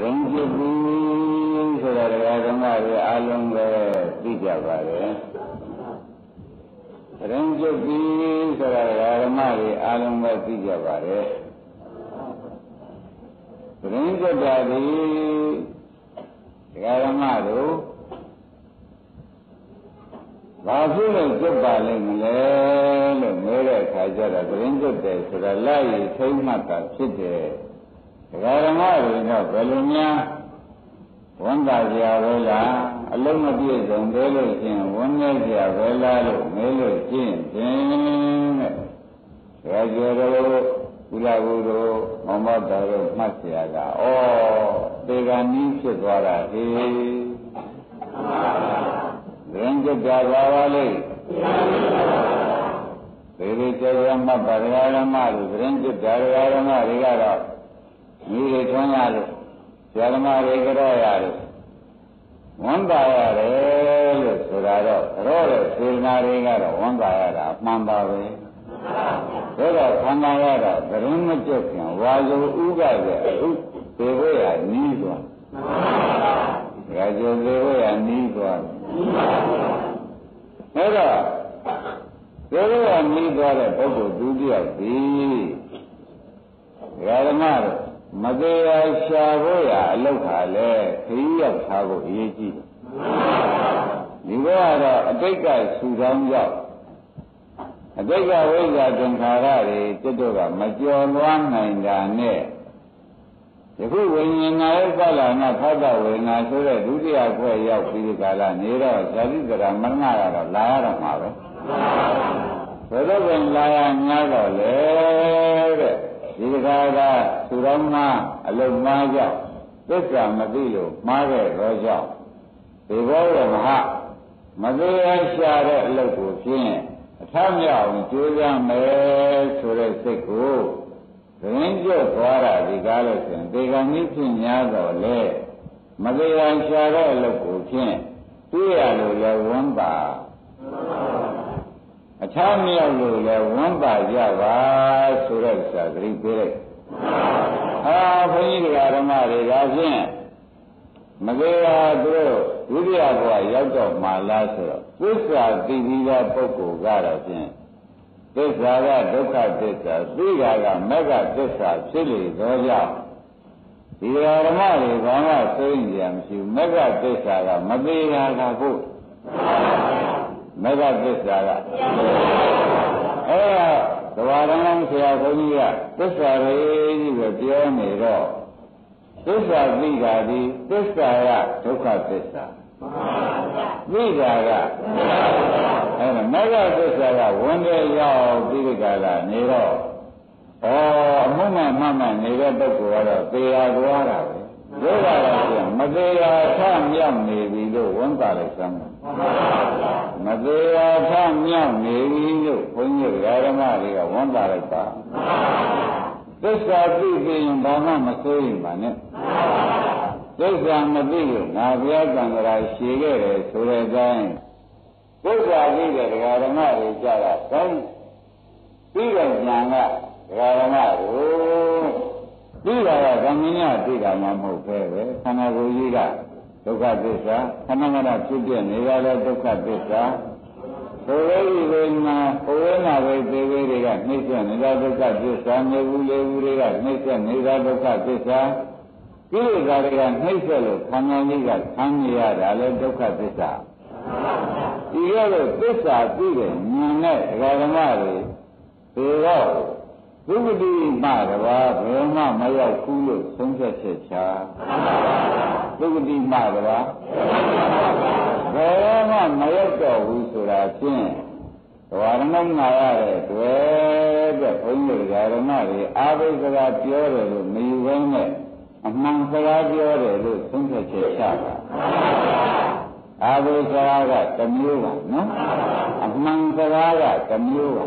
ရင်ကျုပ်ပြီးဆိုတာဓမ္မတွေအားလုံးပဲသိကြပါတယ်ရင်ကျုပ်ပြီးဆိုတာဓမ္မတွေအားလုံးပဲသိကြပါတယ်ရင်ကျုပ်တာဒီဓမ္မတို့ဘာဖြစ်လို့ကျုပ်ပါလိမ့်မလဲလို့မေးတဲ့အခါကျတော့ရင်ကျုပ်တယ်ဆိုတာလိုက်ရထိမ့်မှတ်တာဖြစ်တယ်ဓမ္မတွေတော့ဘယ်လိုများဝန်တာကြပဲလားအလုံးမပြည့်စုံသေးလို့ရှင်ဝန်နေကြပဲလားလို့မေးလို့ရှင်းဖြင့်တဲ့ကျော်တို့ကုလဘုတို့မောင်မတော်တို့မှတ်เสียကဩသေကံနီးဖြစ်သွားတာဟေးရင်ကျက်တာပါလိမ့်သေကျော်မှတ်ပါရဓမ္မတို့ရင်ကျက်တာဓမ္မတွေကတော့မိတွေထွန်းရလို့ဆရာသမားတွေကြရလို့ဝန်တာရတယ်လို့ဆိုတာတော့တဲ့စေနာတွေကတော့ဝန်တာရတာမှန်ပါပဲဒါတော့ခန္ဓာရတာသတင်းမကျက်ခင်ဝါဇုဥကရဲ့အခုသေဝရနီးသွားဒါကြောင့်သေဝရနီးသွားဒါတော့သေဝရနီးသွားတဲ့ပုဂ္ဂိုလ်ဒုတိယသည်ဓမ္မတို့မသေးရရှာဖို့ရအလောက်ခါလဲခရီးရောက်ထားဖို့အရေးကြီးတယ်ဒီကတော့အတိတ်ကဆူတောင်းကြောက်အတိတ်ကဝိဇ္ဇာသင်္ခါရတွေจิตတို့ကမကျော်လွှမ်းနိုင်တာနဲ့ယခုဝိညာဉ်နာရဲ့ကာလနာဖတ်တဝေနာဆိုတဲ့ဒုတိယခွဲရောက်ပြီးဒီကာလနေတော့ဇာတိတရာမရဏကတော့လာရတော့မှာပဲဘယ်တော့ပြန်လာရ냐တော့လေတဲ့ဒီကသူတော်မှာအလုံးမှားကြောင့်သစ္စာမသိလို့မှားခဲ့တော့ကြောင့်ဒီဘောရမဟာမသေးရရှာတဲ့အလုပ်ကိုဖြင့်အထမြောက်အောင်ကြိုးစားမယ်ဆိုတဲ့စိတ်ကိုရင်ကျက်သွားတာဒီကားလို့ဆိုရင်ဒီကံကြီးဖြစ်냐တော့လေမသေးရရှာတဲ့အလုပ်ကိုဖြင့်တွေ့ရလို့လည်းဝမ်းပါအချမ်းမြောက်လို့လည်းဝမ်းပါကြပါဆိုတဲ့စာသတိပေးလိုက်ဘုန်းကြီးဓမ္မတွေဒါဖြင့်မသေးရသူတို့ဒုတိယဘဝရောက်တော့မှလားဆိုတော့သစ္စာသိပြီးသောပုဂ္ဂိုလ်ကတော့ဖြင့်သစ္စာကဒုက္ခသစ္စာသိတာကမဂ္ဂသစ္စာဖြစ်လေသောကြောင့်ဒီဓမ္မတွေဘာမှသိဉာဏ်မရှိဘူးမဂ္ဂသစ္စာကမသေးရတာဟုတ်မဂ္ဂသစ္စာကသဘာဝတော်ဆရာဘုန်းကြီးကသစ္စာရေးကြီးပဲပြောနေတော့သစ္စာသိတာဒီသစ္စာကဒုက္ခသစ္စာသိတာကမဂ္ဂသစ္စာကဝန်တဲ့ရောက်ပြီးဒီကလာနေတော့အမှုမှန်မှန်နေတဲ့ပုဂ္ဂိုလ်ကတော့သေရသွားတာပဲဒုက္ခကတော့မသေးရထမြောက်နေပြီလို့ဝန်တာလိုက်စမ်းမသေးရထမြောက်နေပြီလို့ဘုန်းကြီးဓမ္မတွေကဝန်တာလိုက်ပါသစ္စာသိပြီးရင်ဘာမှမစိုးရင်ပါနဲ့သစ္စာမသိလို့ငါဘုရားကံကြရာရှည်ခဲ့တယ်ဆိုတဲ့အတိုင်းသစ္စာသိတဲ့ဓမ္မတွေကြတာတိုင်းပြီးတဲ့ဉာဏ်ကဓမ္မတို့ပြီးတာကသံမြင်ရသိတာမှမဟုတ်ပဲခန္ဓာကိုယ်ကြီးကဒုက္ခသစ္စာခန္ဓာကဖြစ်ပြနေရတဲ့ဒုက္ခသစ္စာဆိုရည်ဝိညာဘဝနာဝိသေဝေတွေကနှိမ့်ဆက်နေတာဒုက္ခသစ္စာမြေဘူးလေဘူးတွေကနှိမ့်ဆက်နေတာဒုက္ခသစ္စာကိလေသာတွေကနှိမ့်ဆက်လို့ခန္ဓာကြီးကဆန်းနေရတာလေဒုက္ခသစ္စာဒီလိုသစ္စာသိတဲ့ဉာဏ်နဲ့ဓမ္မတွေဒီတော့သုဂတိမှတပါးဘယ်မှမရောက်ဘူးလို့ဆုံးဖြတ်ချက်ချသုဂတိမှတပါးဘယ်မှမရောက်တော့ဘူးဆိုတာဖြင့်ဓမ္မနာရတဲ့တွေ့တဲ့ဘုန်းကြီးဓမ္မတွေအာဘိစကားပြောတယ်လို့မယူဘဲနဲ့အမှန်စကားပြောတယ်လို့ဆုံးဖြတ်ချက်ချတာအာဘိစကားကတစ်မျိုးပါနော်အမှန်စကားကတစ်မျိုးပါ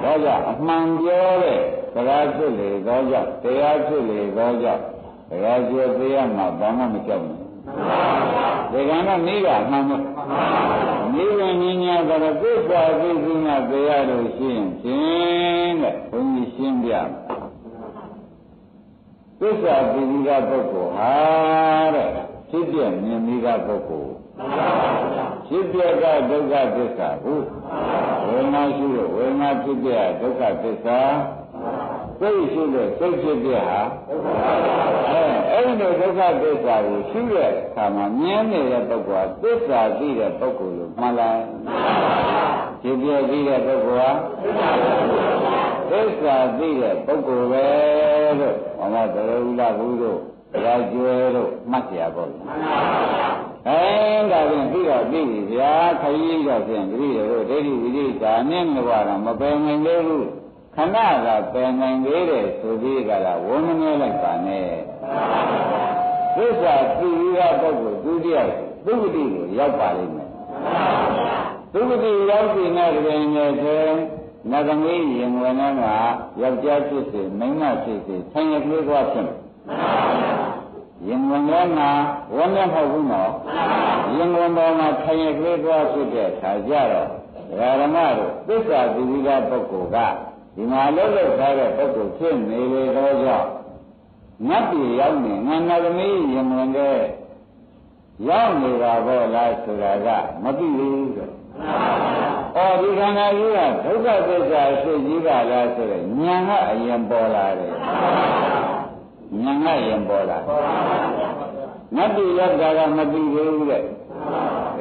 ဒါကြောင့်အမှန်ပြောတဲ့စကားဖြစ်လေသောကြောင့်တရားဖြစ်လေသောကြောင့်တရားကျသေးရမှာဘာမှမကြောက်ဘူးဒီကံတော့နိဗ္ဗာန်မှန်မနိဗ္ဗာန်ဉာဏ်ကတော့သစ္စာသိသိနဲ့တရားလို့ရှိရင်ဖြင့်တဲ့ဘုန်းကြီးရှင်းပြမယ် သစ္စာသိပြီးကပုဂ္ဂိုလ်ဟာတဲ့ဖြစ်ပြမြင်ပြီးကပုဂ္ဂိုလ်ဖြစ်ပြကဒုက္ခသစ္စာဟုဝေဒနာရှိလို့ဝေဒနာဖြစ်ပြဒုက္ခသစ္စာစိတ်ရှိလို့စိတ်ဖြစ်ပြဟာအဲ့ဒီဒုက္ခသစ္စာကိုရှိတဲ့အခါမှာမြင်နေတဲ့ပုဂ္ဂိုလ်ဟာသစ္စာသိတဲ့ပုဂ္ဂိုလ်လို့မှတ်လိုက်ဖြစ်ပြသိတဲ့ပုဂ္ဂိုလ်ဟာသစ္စာသိတဲ့ပုဂ္ဂိုလ်ပဲလို့ဘုရားသရဝိလဘုတို့တရားကျွဲတို့မှတ်ကြပါဘူးဒါဖြင့်ပြီးတော့ပြီဗျာခရီးတော့ဖြင့်တတိယတို့ဒိဋ္ဌိဝိရိဒါနဲ့မဝတော့မပယ်နိုင်သေးဘူးခဏကပယ်နိုင်သေးတယ်ဆိုပြီးကြတာဝန်းမနေလိုက်ပါနဲ့သစ္စာသိရပုဂ္ဂိုလ်ဒုတိယသုဂတိကိုရောက်ပါလိမ့်မယ်သုဂတိရောက်ပြီနဲ့တကယ်နဲ့ဆိုနဂမေးရင်ဝင်နှမ်းကယောက်ျားဖြစ်စေမိန်းမဖြစ်စေဆင်းရဲကလေးသွားဖြစ်မယ်ရင်ဝင်နှမ်းကဝန်းနဲ့မဟုတ်ဘူးနော်ရင်ဝင်ပေါ်မှာဆင်းရဲကလေးသွားဖြစ်တဲ့အခါကျတော့ဓမ္မတို့သစ္စာသိပြီးသားပုဂ္ဂိုလ်ကဒီမှာလုံးလုံးထားတဲ့ပုဂ္ဂိုလ်ဖြစ်နေလေတော့ကြောင့်ငတ်ပြေရောက်နေငါနဂမေးရင်ဝင်တဲ့ရောက်နေတာပေါ့လားဆိုတာကမသိဘူးဆိုဒီခန္ဓာကြီးကဒုက္ခသစ္စာရှိကြီးပါလားဆိုတော့ဉာဏ်ကအရင်ပေါ်လာတယ်ဉာဏ်ကရင်ပေါ်လာငတ်ပြေရောက်တာကမသိဘူးတဲ့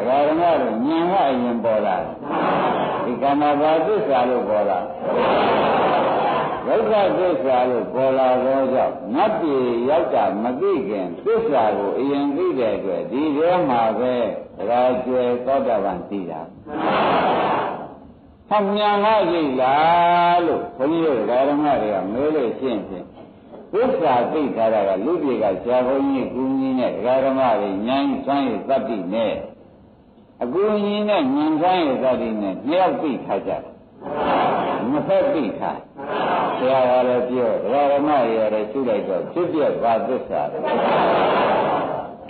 ဒါကဓမ္မတို့ဉာဏ်ကအရင်ပေါ်လာဒီခန္ဓာဘာသစ္စာလို့ပေါ်လာဒုက္ခသစ္စာလို့ပေါ်လာတော့ကြောင့်ငတ်ပြေရောက်တာမသိခင်သစ္စာကိုအရင်သိတဲ့အတွက်ဒီထဲမှာပဲဒါကျွယ်သောတာပန်သိတာဟောညာငါရှိလားလို့ဘုန်းကြီးတို့ဓမ္မတွေကမေးလို့ရှင်းဖြင့်သစ္စာသိထားတာကလူပြေကဆရာဘုန်းကြီးကူကြီးနဲ့ဓမ္မတွေဉာဏ်စွမ်းရည်သတ္တိနဲ့အကူကြီးနဲ့ဉာဏ်စွမ်းရည်သတ္တိနဲ့နှစ်ယောက်သိထားကြတယ်နှစ်ဖက်သိထားဆရာကလည်းပြောဓမ္မတွေလည်းရှုလိုက်တော့ဖြစ်ပြဘာသစ္စာလဲ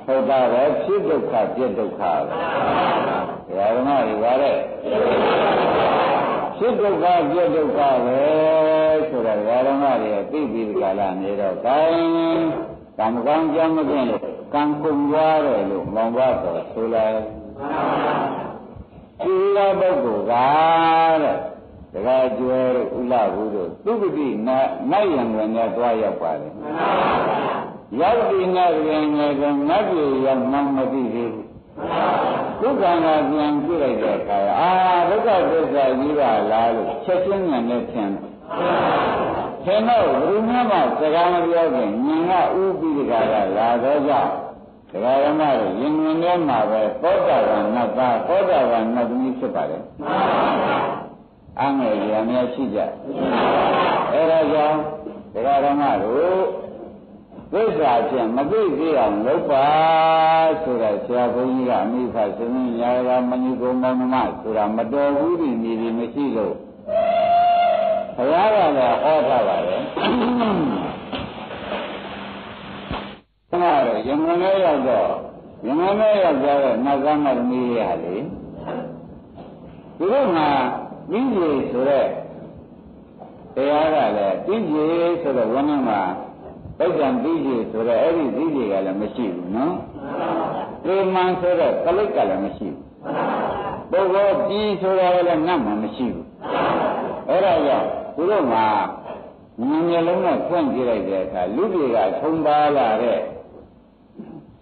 ဟုတ်တာပဲဖြစ်ဒုက္ခပြဒုက္ခပဲဓမ္မတွေပါတဲ့ဖြစ်ဒုက္ခပြဒုက္ခပဲဆိုတာဓမ္မတွေသိပြီးကြလားနေတော့ကံကံကောင်းကြောင်းမကျင့်လို့ကံကုန်သွားတယ်လို့မောင်ဘတော်ဆိုလိုက်ဒီလိုပုဂ္ဂိုလ်ကတဲ့တခါကျွဲတို့ဥလဘူးတို့သုဂတိနိုင်ရံဝင်နဲ့သွားရောက်ပါလေရောက်ဒီနိုင်ရံနဲ့ကငတ်ပြေရောက်မှမသိသေးဘူးဒုက္ခနာပြန်ပြလိုက်တဲ့အခါဒုက္ခသစ္စာကြီးပါလားလို့ချက်ချင်းဉာဏ်နဲ့ထင်တယ်ထင်တော့ဘုရားမစကားမပြောခင်ဉာဏ်ကဥပိဒကလာတော့ကြောင့်တရားဓမ္မတွေရင်ဝင်ထဲမှာပဲသောတာပန်နတ်သားသောတာပန်နတ်သမီးဖြစ်ပါလေအငယ်ရများရှိကြအဲဒါကြောင့်တရားဓမ္မတို့သစ္စာဖြင့်မသိသေးအောင်လုပ်ပါဆိုတာဆရာဘုန်းကြီးကအမိဖဆင်းရဲရာဂမဏိကုံမောင်မဆိုတာမတော်ဘူးဒီနေပြီမရှိလို့ဘုရားကလည်းဟောထားပါတယ်ခဏတော့ယမန်လေးရောက်တော့ယမန်လေးရောက်ကြတော့နတ်သားမသမီးရလေသူတို့ကပြီးပြီဆိုတော့တရားကလည်းပြီးပြီဆိုတော့ဝန်းထဲမှာဗိက္ခံပြီးပြီဆိုတော့အဲ့ဒီပြီးပြီကလည်းမရှိဘူးနော်သေမန်ဆိုတော့ကလိတ်ကလည်းမရှိဘူးပုဂ္ဂိုလ်ပြီးဆိုတော့လည်းနတ်မှမရှိဘူးအဲ့ဒါကြောင့်သူတို့ကဉာဏ်မျက်လုံးနဲ့ဖွင့်ကြည့်လိုက်တဲ့အခါလူတွေကထုံပါလာတဲ့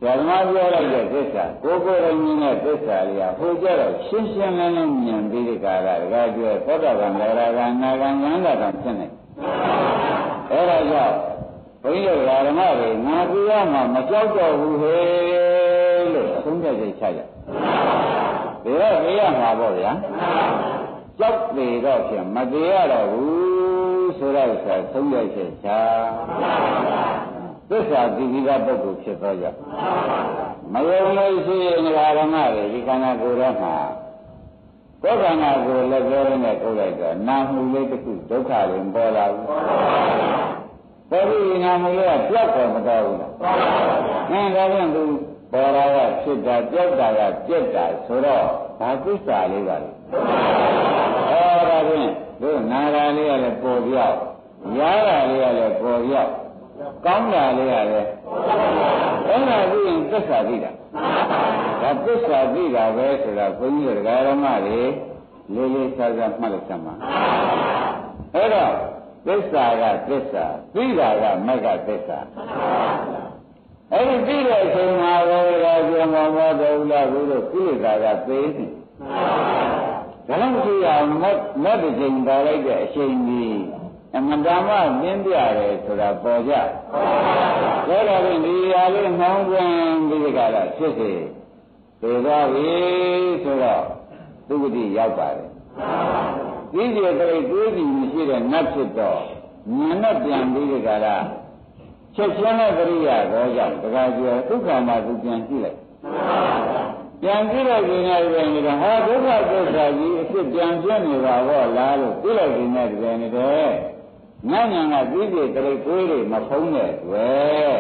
ဓမ္မပြောလိုက်တဲ့သစ္စာကိုယ်ကိုယ်ရင်းနဲ့သစ္စာတွေကဟိုကြတော့ရှင်းရှင်းလင်းလင်းမြင်ပြီးဒီကာလတကားကျွဲသောတာပန်လေရာကနာဂံဉာဏ်တာဖြစ်နေအဲဒါကြောင့်ဘုန်းကြီးတို့ဓမ္မတွေငါပြရမှာမကြောက်တော့ဘူးဟဲ့လို့သုံးချက်ချကြဒါတော့ပြရမှာပေါ့ဗျာကြောက်သေးတော့ဖြင့်မသေးရတော့ဘူးဆိုတော့ဆိုသုံးချက်ချသစ္စာသိပြီးသားပုဂ္ဂိုလ်ဖြစ်တော့ကြောင့်မယုံလို့ရှိရင်ဓမ္မတွေဒီခန္ဓာကိုယ်ထဲမှာကိုယ်ခန္ဓာကိုယ်လည်းပြောရင်းနဲ့ထုတ်လိုက်တော့နာမှုလေးတစ်ခုဒုက္ခတွေပေါ်လာဘူးပေါ်ပြီးနာမှုလေးကပြောက်တယ်မတော်ဘူးဒါကြောင့်သူပေါ်လာကဖြစ်တာပြောက်တာကပြက်တာဆိုတော့ဘာသစ္စာလေးပါလဲဒါဖြင့်တို့နာရာလေးကလည်းပေါ်ပြောက်ရားရာလေးကလည်းပေါ်ပြောက် ကောင်းတာလေးရတယ်အဲ့ဒါသိရင်သစ္စာသိတာဒါသစ္စာသိတာပဲဆိုတာဘုန်းကြီးတို့ဓမ္မတွေလေးလေးစားစားမှတ်လိုက်စမ်းပါအဲ့တော့သစ္စာကသစ္စာသိတာကမဂ္ဂသစ္စာအဲ့ဒီသိတဲ့အချိန်မှာပဲကြောင့်မောတော်လားဘုရားကိလေသာကသိနေဒါလို့ရှိအောင်မတ်တစ်ချိန်ပါလိုက်တဲ့အချိန်ကြီးအမှန်တမ်းပြင်းပြတယ်ဆိုတာပေါ်ကြဒါတော့ဒီရာလေးနှောင်းသွင်းပြီးကြတာဖြစ်စေသိသွားပြီဆိုတော့သုဂတိရောက်ပါတယ်ဒီကျေတည်းတွေးကြည့်မရှိတဲ့နတ်ဖြစ်တော့ဉာဏ်နဲ့ပြန်ပြီးကြတာချက်ချင်းတဲ့ပရိယာတော့ကြောင့်တခါကျော်ဒုက္ခမှာသူပြန်ကြည့်လိုက်ပြန်ကြည့်လိုက်ခြင်းနဲ့ပြန်နေတော့ဟာဒုက္ခသစ္စာကြီးအဖြစ်ပြန်ပြနေပါတော့လားလို့ကြည့်လိုက်ခြင်းနဲ့ပြန်နေတယ်ဉာဏ်ကပြီးပြတည်းကိုယ်တွေမဖုံးတဲ့တွေ့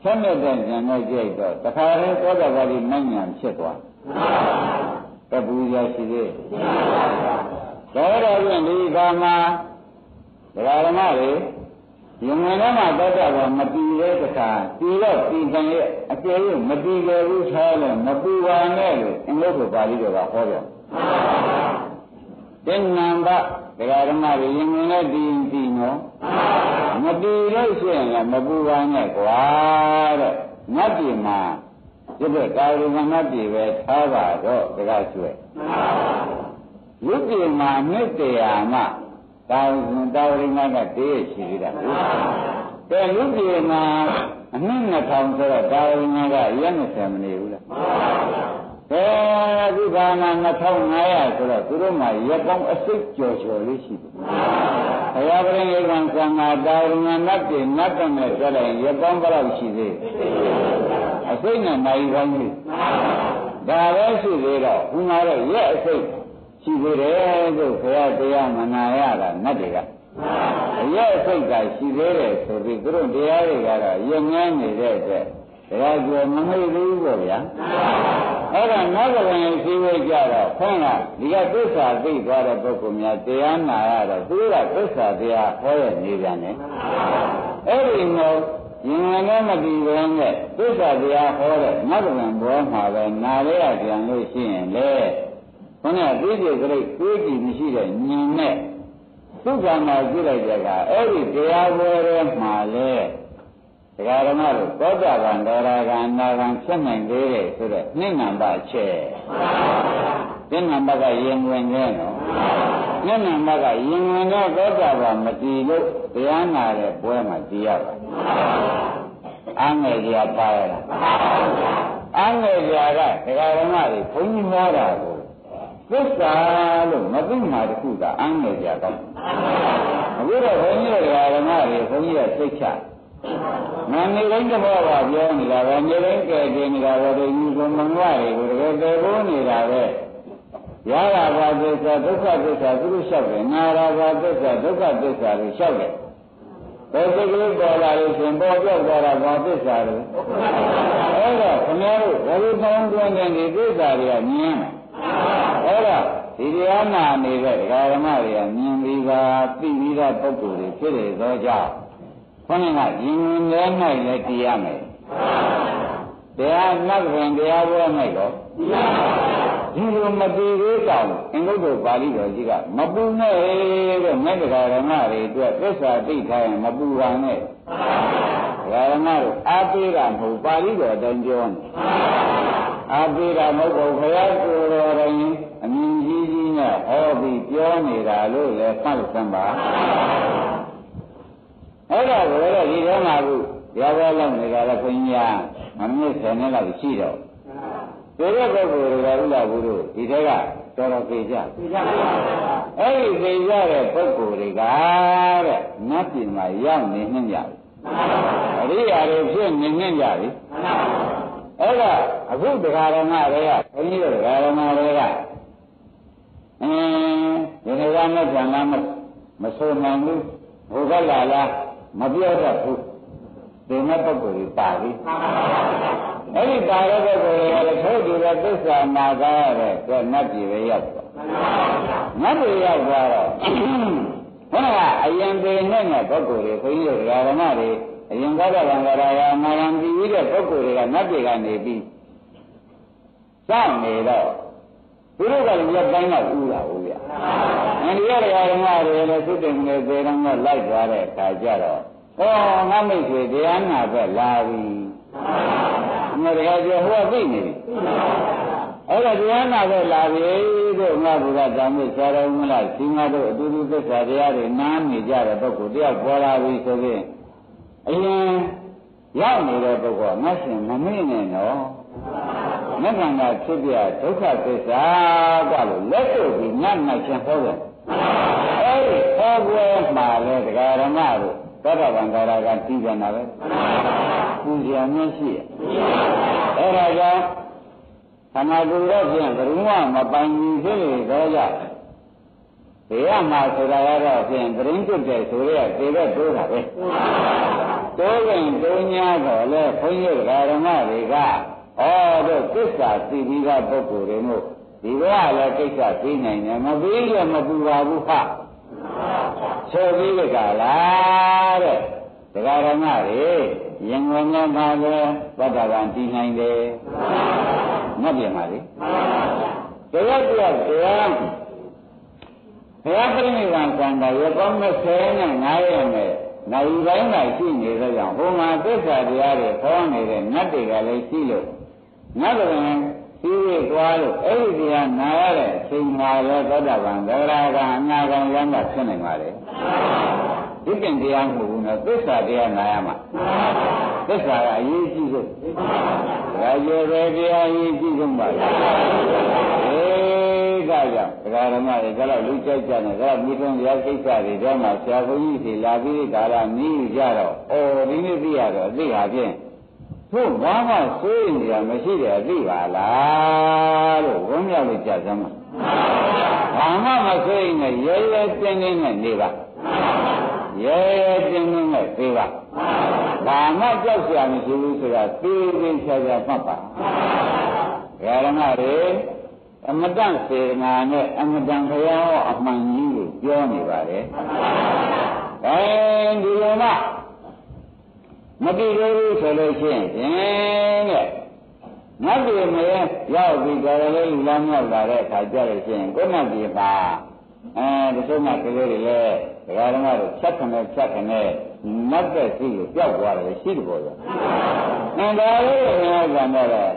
ဆက်မဲ့တဲ့ဉာဏ်နဲ့ကြည့်တော့တခါတည်းသောတာပတိမဉ္ဇဉ်ဖြစ်သွားတပူရရှိသေးတော်တော်ပြန်ဒီကာမှာဒကာဓမ္မတွေယုံဝင်ထဲမှာသောတာပန်မတည်တဲ့တခါတည်တော့တည်ခံရဲ့အကျယ်၍မတည်ကြဘူးထားလို့မပူပါနဲ့လို့အင်္ဂုတ္တပါဠိတော်ကဟောတယ်တင်နံပါဒကာဓမ္မတွေယုံဝင်နဲ့တည်နော်မတည်လို့ရှိရင်လည်းမပူပါနဲ့ကွာတဲ့ငတ်ပြီမှာဒီဘက်ကာယကနတ်ပြီပဲထားပါတော့ဒကာကျွဲရုပ်ပြီမှာနှစ်တရားမှတာဝရဏကတည်းရှိသေးတာတဲ့လူပြေမှာအနည်း2000ဆိုတော့တာဝရဏကရက်20မနေဘူးလားအခုဘာမှ2500ဆိုတော့သူတို့မှရက်ပေါင်းအစိတ်ကျော်လေးရှိတယ်ဘုရားပရိနိဗ္ဗာန်ဆံဃာတာဝရဏနတ်ပြေနတ်တမဲ့ဆိုလိုက်ရက်ပေါင်းဘယ်လောက်ရှိသေးအစိတ်နဲ့နိုင်ကောင်းပြီဒါပဲရှိသေးတော့ဘုရားရဲ့ရက်အစိတ်ရှိသေးတယ်လို့ဘုရားတရားမနာရတာနတ်တွေကအရဲ့စိတ်ကရှိသေးတယ်ဆိုပြီးသူတို့တရားတွေကတော့ယဉ်ငန်းနေတဲ့အတွက်တရားကျော်မမေ့ဘူးပေါ့ဗျာအဲ့ဒါနောက်တစ်ဝင်ရှိဝေးကြတော့ခွန်းကဒီကသစ္စာသိသွားတဲ့ပုဂ္ဂိုလ်များတရားနာရတော့သူကသစ္စာတရားဟောရနေပြန်တယ်အဲ့ဒီမျိုးယဉ်ငန်းနဲ့မတည်ဘဲနဲ့သစ္စာတရားဟောတဲ့နောက်တစ်ဝင်ဘောမှာပဲနာရရပြန်လို့ရှိရင်လေခொနကသိကြကြိတ်တွေးကြည့်မရှိတဲ့ဉာဏ်နဲ့သုခမှာကြည့်လိုက်တဲ့အခါအဲ့ဒီတရားပွဲထဲမှာလေဒကာဓမ္မတို့သောတာပန်ဒေါရဂံအနာဂံဖြစ်နိုင်သေးတယ်ဆိုတော့နိဗ္ဗာန်ပါချက်နိဗ္ဗာန်ပါကယင်ဝင်နေနော်နိဗ္ဗာန်ပါကယင်ဝင်တော့သောတာပန်မတည်လို့တရားနာတဲ့ပွဲမှာတည်ရပါအားငယ်ကြပါရလားအားငယ်ကြကဒကာဓမ္မတွေဘုန်းကြီးဟောတာကိုသစ္စာလို့မသိမှတခုသာအမ်းနေကြတော့အခုတော့ဘုန်းကြီးတို့ဓမ္မတွေဘုန်းကြီးကစိတ်ချမနေတိုင်းတဘောပါပြောနေတာပဲနေတိုင်းကဲကျင်နေတာပဲဒီယူဆုံးမငွားတွေကိုတကယ်တယ်ဖို့နေတာပဲရတာပါသစ္စာဒုက္ခသစ္စာသူတို့လျှောက်တယ်နာရာပါသစ္စာဒုက္ခသစ္စာတွေလျှောက်တယ်ဘယ်စိတ်ကလေးပေါ်လာလို့ရှင်ပေါ်ပြောက်သွားတာဘာသစ္စာလဲအဲ့တော့ခင်ဗျားတို့ဘယ်လိုပေါင်းတွန်းတဲ့ဒီသစ္စာတွေကမြင်အဲ့တော့ဒီတရားနာနေတဲ့ဒကာဓမ္မတွေကမြင်ပြီးပါသိပြီးသားပုဂ္ဂိုလ်တွေဖြစ်နေသောကြောင့်ခေါင်းကယဉ်ထဲ၌လည်းတည်ရမယ်တရားနတ်ဝင်တရားပွဲ၌တော့ဒီလိုမတည်သေးတောင်အင်္ဂုတ္တပါဠိတော်ကြီးကမပူနဲ့တဲ့မြတ်ဒကာဓမ္မတွေအတွက်သစ္စာသိထားရင်မပူပါနဲ့ဒကာဓမ္မတို့အားပေးတာမဟုတ်ပါဠိတော်တိုင်းပြောနေအားပေးတာမဟုတ်ဘူးဘုရားကိုယ်တော်တိုင်အမြင်ကြီးကြီးနဲ့ဟောပြီးပြောနေတာလို့လည်းမှတ်လို့စမ်းပါအဲ့ဒါကိုလည်းဒီထဲမှာခုတရားတော်လောက်နေတာလည်းခွင့်ရမမြင့်ဆယ်နှစ်လောက်ရှိတော့ဒီတဲ့ပုဂ္ဂိုလ်တွေကဥလာဘူးတို့ဒီထဲကတော်တော်သိကြအဲ့ဒီသိကြတဲ့ပုဂ္ဂိုလ်တွေကတဲ့နတ်ပြည်မှာရောက်နေနှင်းကြပြီအရိယာတွေဖြစ်နေနှင်းကြပြီအဲ့ဒါအခုတရားဓမ္မတွေကဘုန်းကြီးတို့တရားဓမ္မတွေကဒီနေ့ကမဲ့ပြန်လာမဆိုနိုင်ဘူးဘုရားလာလားမပြောတတ်ဘူးဒီမဲ့ပုဂ္ဂိုလ်ကြီးပါပြီအဲ့ဒီပါတဲ့ပုဂ္ဂိုလ်တွေကထို့ဒီပဲသစ္စာနာကားရတဲ့ကဲနတ်ပြည်ပဲရောက်သွားနတ်ပြည်ရောက်သွားတော့ဘုရားအရင်ပင်နဲ့ပုဂ္ဂိုလ်တွေဘုန်းကြီးတို့ဓမ္မတွေ အရင်ကတည်းကနာရံပြီးတဲ့ပုဂ္ဂိုလ်တွေကနတ်တွေကနေပြီးစောင့်နေတော့သူတို့ကလည်းရက်တိုင်းကဥလာဘူးဗျ။အဲဒီရတဲ့ဓမ္မတွေလည်းသုတ္တန်တွေသေတော်ကလိုက်သွားတဲ့အခါကျတော့ဟောငါမိတ်ဆွေတရားနာပဲလာပြီ။ငါတရားပြောဟောသိနေပြီ။အဲ့ဒါတရားနာပဲလာပြီတို့ငါဘုရားတောင်းမြတ်ဆရာတော်မလားရှင်ငါတို့အတူတူသစ္စာတရားတွေနားနေကြတဲ့ပုဂ္ဂိုလ်တယောက်ပေါ်လာပြီဆိုရင်အရင်ရောက်နေတဲ့ပုဂ္ဂိုလ်ငါရှင်မမေ့နဲ့နော်။မြတ်ကဖြစ်ပြဒုက္ခသစ္စာကလို့လက်ထုတ်ပြီးညမှချင်းဟောတယ်။အဲဒီဟောပွဲမှာလဲတရားဓမ္မတို့သောတာပန်ကာရကတည်ကြတာပဲ။ပူဇော်မျက်ရှိ။အဲဒါကြောင့်ခန္ဓာကိုယ်တော့ဖြင့်ဘယ်သူမှမပိုင်ဘူးဖြစ်နေတော့ကြ။ဘေးကမှာဆိုတာကတော့ဖြင့်သရင်ကျွတ်တယ်ဆိုရဲတေတော့တိုးတာပဲ။တိုးရင်တိုးညာတော့လဲဘုန်းကြီးတရားဓမ္မတွေကတို့ကိစ္စသိပြီးသားပုဂ္ဂိုလ်တွေမို့ဒီဘဝလည်းကိစ္စသိနိုင်တယ်မပြီးရမပူပါဘူးဟာဆိုပြီးကြလားတဲ့တရားဓမ္မတွေရင်ဝင်ငန်းပါပဲသတ္တဗံတည်နိုင်တယ်မပြတ်ပါလေတရားတရားတရားဘုရားပြိဋိဘံကံတာရပောင်း25ရက်နဲ့နိုင်တိုင်းမှာရှိနေတဲ့ကြောင့်ဟိုမှာသစ္စာတရားတွေဟောနေတဲ့နတ်တွေကလည်းရှိလို့နတ်တွေကရှိရသွားလို့အဲ့ဒီတရားနာရတဲ့အချိန်မှာလည်းသောတာပန်သရဂံအနာဂံရမ်းတာဖြစ်နိုင်ပါလေဒီကံတရားမဟုတ်ဘူးနော်သစ္စာတရားနာရမှာသစ္စာကအရေးကြီးဆုံးဒါကြောင့်ပဲတရားအရေးကြီးဆုံးပါလေဒါကြောင့်တရားဓမ္မတွေဒါတော့လူကြိုက်ကြတယ်ဒါမိထုံးတရားကိစ္စတွေထဲမှာဆရာဘုန်းကြီးတွေလာပြီးဒါလာနီးကြတော့ဒီနေ့သိရတော့အသိဟာဖြင့်ဖို့ဘာမှစိုးရင်ကြမရှိတယ်အသိပါလားလို့ဝန်းမြောက်လို့ကြစမ်းမှာဘာမှမစိုးရင်လည်းရဲရဲတင်းတင်းနဲ့နေပါရဲရဲတင်းတင်းနဲ့သိပါဘာမှကြောက်စရာမရှိဘူးဆိုတာသိသိချာချာမှတ်ပါဓမ္မတွေအမတန်စေနာနဲ့အမတန်ဘုရားအမှန်ကြီးကိုပြောနေပါတယ်အဲဒီလိုမှမတည်ဘူးဆိုလို့ရှိရင်တဲ့နတ်ပြည်မရောက်ပြီးကြရလေးလမ်းမြောက်လာတဲ့အခါကျလို့ရှိရင်ကိုယ်နတ်ပြည်ပါဒီဆုံးမကလေးတွေလည်းဒကာဓမ္မတို့ဖြတ်ခနဲ့နတ်တဲ့စီကိုကြောက်သွားတယ်ရှိတယ်ပေါ့ဗျာဒါလေးကိုများကြတယ်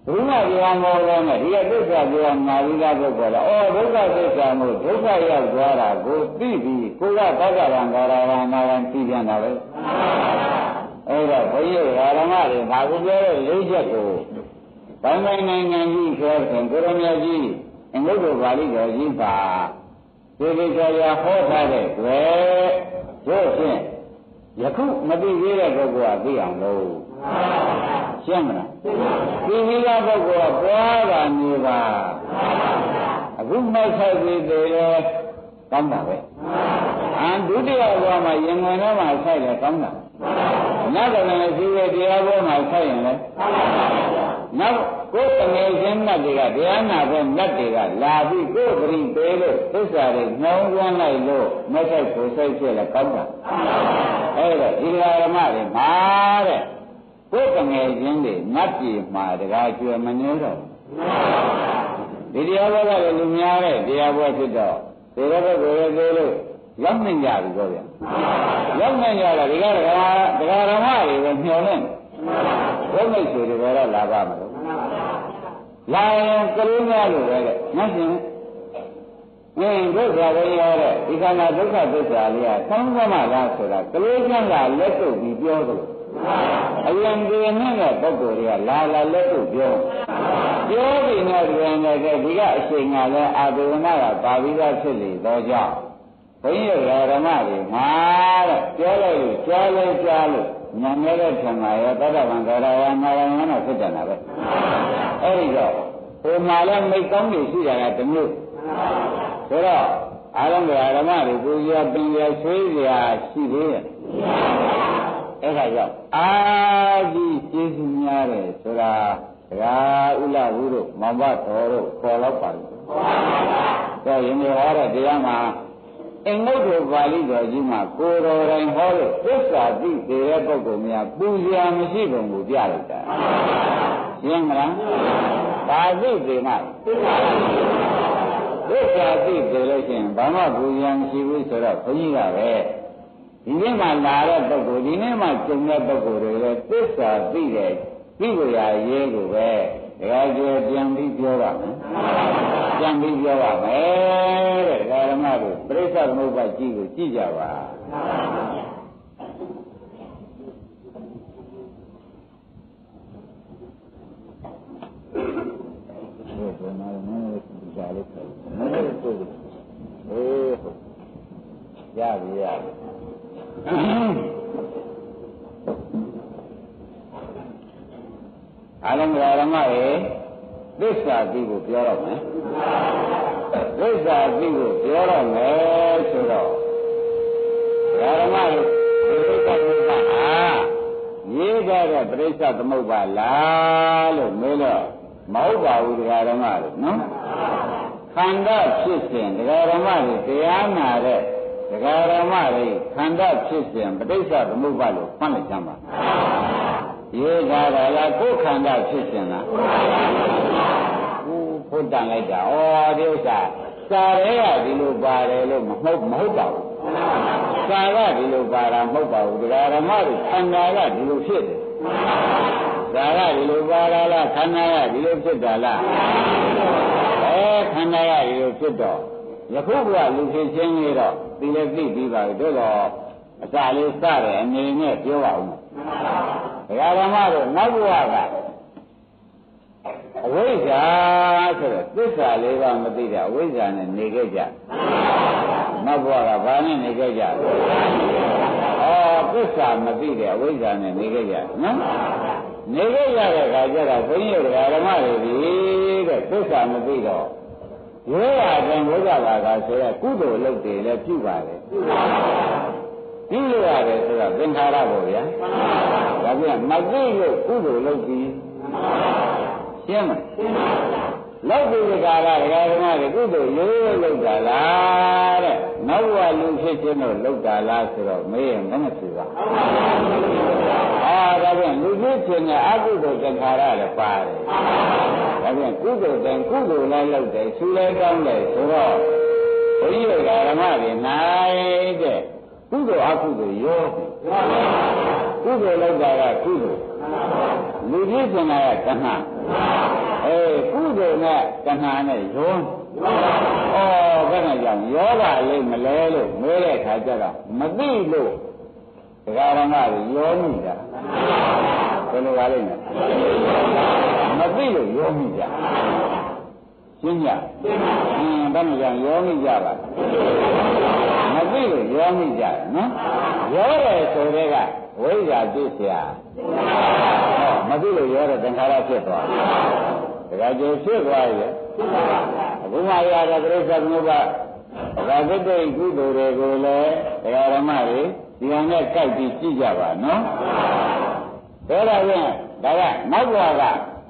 ဘုရားတရားမောလဲနဲ့ဒီသစ္စာတရားနာပြီးသားပုဂ္ဂိုလ်ကဒုက္ခသစ္စာမို့ဒုက္ခရောက်သွားတာကိုသိပြီးကိုယ်ကသောတာပန်ကာရဂံနာဂံသိပြန်တာပဲအဲ့တော့ဘုရားဓမ္မတွေဘာကိုပြောတဲ့၄ချက်ကိုတိုင်းနိုင်ငံကြီးဆိုရင်ကိုရမကြီးအင်္ဂုတ္တပါဠိတော်ကြီးပါဒီလိုကြော်ရဟောထားတဲ့တွေ့တို့ဖြင့်ယခုမသိသေးတဲ့ပုဂ္ဂိုလ်ကသိအောင်လို့ရှင်းမလားသိပြီးသားပုဂ္ဂိုလ်ကပွားတာနေပါအခုမိုက်ဆိုင်ပြီးသေးတယ်ကောင်းတာပဲဒုတိယဘဝမှာရင်ဝင်ထဲမှာဆိုင်တယ်ကောင်းတာနတ်ကလည်းရှိရတရားဘဝမှာဆိုင်ရင်လည်းနောက်ကိုယ်တငယ်ချင်းနတ်တွေကတရားနာတဲ့နတ်တွေကလာပြီးကိုယ်ပရိသေလို့သစ္စာတွေနှောင်းသွန်းလိုက်လို့မဆိုင်ကိုဆိုင်ဖြစ်လဲကောင်းတာအဲ့တော့ဒီဓမ္မတွေမှာတဲ့ကိုယ်တငယ်ချင်းတွေနတ်ပြည်မှာတရားကျွယ်မနေတော့ဒီတရားဘဝကလည်းလူများတဲ့တရားဘဝဖြစ်တော့ဒီဘက်ကိုလည်းသေးလို့ရောက်နေကြပြီပြောဗျာရောက်နေကြတာဒီကတရားဓမ္မတွေပဲမျှော်လင့်ဘုမိတ်ဆွေတွေတော့လာပါမလို့လာရင်ကလေးများလို့ပဲတဲ့မဟုတ်ရင်ဒုက္ခဝိရတဲ့ဒီကံဒုက္ခသစ္စာလေးကသုံးသမားလားဆိုတာကလေးချမ်းသာလက်တုပ်ပြီးပြောတယ်အရင်ဒီနေ့ကပုဂ္ဂိုလ်တွေကလာလက်တုပ်ပြောပြီးတော့ပြန်တယ်ဒီကအချိန်ကလည်းအာဒေဝနာကပါပြီးသားဖြစ်လေတော့ကြောင့်ဘုန်းကြီးဓမ္မတွေမှာတဲ့ပြောလိုက်လို့ကြားလို့ညံနေတဲ့ထင်ပါရဲ့သောတာပန်ကာရယနာယနာနဲ့ဖြစ်တယ်နာပဲအဲ့ဒီတော့ဟိုမှာလည်းမိတ်ကောင်းတွေရှိတာကတမျိုးဆိုတော့အားလုံးဓမ္မတွေကိုရပင်ရဆွေးရရှိသေးတယ်အဲ့ဒါကြောင့်အာကြီးကျေးဇူးများတယ်ဆိုတာဒကာဥလဝုတို့မောင်ဘတော်တို့ခေါ်တော့ပါလို့တော့ယင်းတွေဟောတဲ့တရားမှာ အင်္ဂုတ္တပါဠိတော်ကြီးမှာကိုယ်တော်တိုင်ဟောလို့သစ္စာသိတဲ့ပုဂ္ဂိုလ်များပူဇော်မရှိပုံကိုပြလိုက်တာရှင်းမလားဒါသိသေးမှသစ္စာသိသေးလို့ရှိရင်ဘာမှပူဇော်မရှိဘူးဆိုတော့ဘုန်းကြီးကပဲဒီနေ့မှလာတဲ့ပုဂ္ဂိုလ်ဒီနေ့မှကျုံတဲ့ပုဂ္ဂိုလ်တွေလည်းသစ္စာသိတဲ့သိကိုရရေးကိုပဲဒကာကျေပြန်ပြီးပြောပါမယ်ပြန်ပြီးပြောပါမယ်တဲ့ဒကာဓမ္မတို့ပြိဿသမုပ္ပါကြီးကိုကြည့်ကြပါဘယ်မှာလဲဒီကြားလေးခေါ်မင်းတို့ရပြီရပြီအလုံးစုံဓမ္မတွေသစ္စာသိကိုပြောတော့မယ်သစ္စာသိကိုပြောတော့မယ်ဆိုတော့ဓမ္မတွေပြိဿသမုပ္ပါရေးကြတဲ့ပြိဿသမုပ္ပါလားလို့မေးတော့မဟုတ်ပါဘူးဓမ္မတွေနော်ခန္ဓာဖြစ်စဉ်ဓမ္မတွေတရားနာတဲ့ဓမ္မတွေခန္ဓာဖြစ်စဉ်ပြိဿသမုပ္ပါလို့မှတ်လိုက်ကြပါရေးကြတာလားကိုယ်ခန္ဓာဖြစ်စဉ်လားဘုဒ္ဓံလိုက်တာဩဒီဥစ္စာစာရဲကဒီလိုပါတယ်လို့မဟုတ်ပါဘူးစာကဒီလိုပါတာမဟုတ်ပါဘူးဓမ္မတွေခန္ဓာကဒီလိုဖြစ်တယ်စာကဒီလိုပါတာလားခန္ဓာကဒီလိုဖြစ်တာလားခန္ဓာကဒီလိုဖြစ်တော့ယခုကလူဖြစ်ချင်းလေးတော့ဒီလည်းသိပြီးပါပြီတို့တော့အစာလေးစတယ်အနေနဲ့ပြောပါဦးဓမ္မတို့နောက်ဘဝကအဝိဇ္ဇာဆိုတော့သစ္စာလေးပါမသိတာအဝိဇ္ဇာနဲ့နေခဲ့ကြနောက်ဘဝကဘာနဲ့နေခဲ့ကြလဲသစ္စာမသိတဲ့အဝိဇ္ဇာနဲ့နေခဲ့ကြနော်နေခဲ့ရတဲ့အခါကျတော့ဘုန်းကြီးတို့ဓမ္မတွေဒီတဲ့သစ္စာမသိတော့ရိုးရတဲ့ဘုရားဘာသာဆိုရကုသိုလ်လုပ်တယ်လည်းပြုပါတယ်ပြုလို့ရတယ်ဆိုတော့သင်္ခါရပေါ့ဗျာဒါပြန်မသိလို့ကုသိုလ်လုပ်ပြီးရှင်းမလောက်ပြီးကြတာဓမ္မတွေကုသိုလ်ရိုးရိုးလုပ်တာလားတဲ့နောက်ဘဝလူဖြစ်ခြင်းတော့လုပ်တာလားဆိုတော့မေးရင်မဖြစ်ပါဒါပြန်လူဖြစ်ခြင်းနဲ့အကုသိုလ်သင်္ခါရလည်းပါတယ်ဒါပြန်ကုသိုလ်တဲ့ကုသိုလ်လည်းလုပ်တယ်ဆူလည်းကောင်းတယ်ဆိုတော့ဘုန်းကြီးတို့ဓမ္မတွေနိုင်တဲ့ကုသိုလ်အကုသိုလ်ရောကုသိုလ်လုပ်တာကကုသိုလ်လူဖြစ်ခြင်းကတဏှာကုသိုလ်နဲ့တဏှာနဲ့ရောဘယ်နဲ့ကြောင့်ယောဂလေးမလဲလို့မေးတဲ့အခါကျတော့မသိလို့ဒကာရမတွေရောမိတာဘယ်လိုပါလိမ့်မယ်မသိလို့ရောမိကြရှင်းကြဘယ်နဲ့ကြောင့်ရောမိကြပါမသိလို့ရောမိကြတယ်နော်ရောတယ်ဆိုတဲ့ကဝိဇ္ဇာသိเสียမသိလို့ရောတဲ့သင်္ခါရဖြစ်သွားတယ်ဒါကြိုဖြစ်သွားရဲ့အခုမှရတဲ့ပြိဿသမုပ္ပါဒါသတ္တိကုသိုလ်တွေကိုလည်းတရားဓမ္မတွေဒီအောင်နဲ့ကြိုက်ပြီးကြည့်ကြပါနော်ဒါတော့ပြန်ဒါကနောက်ဘဝက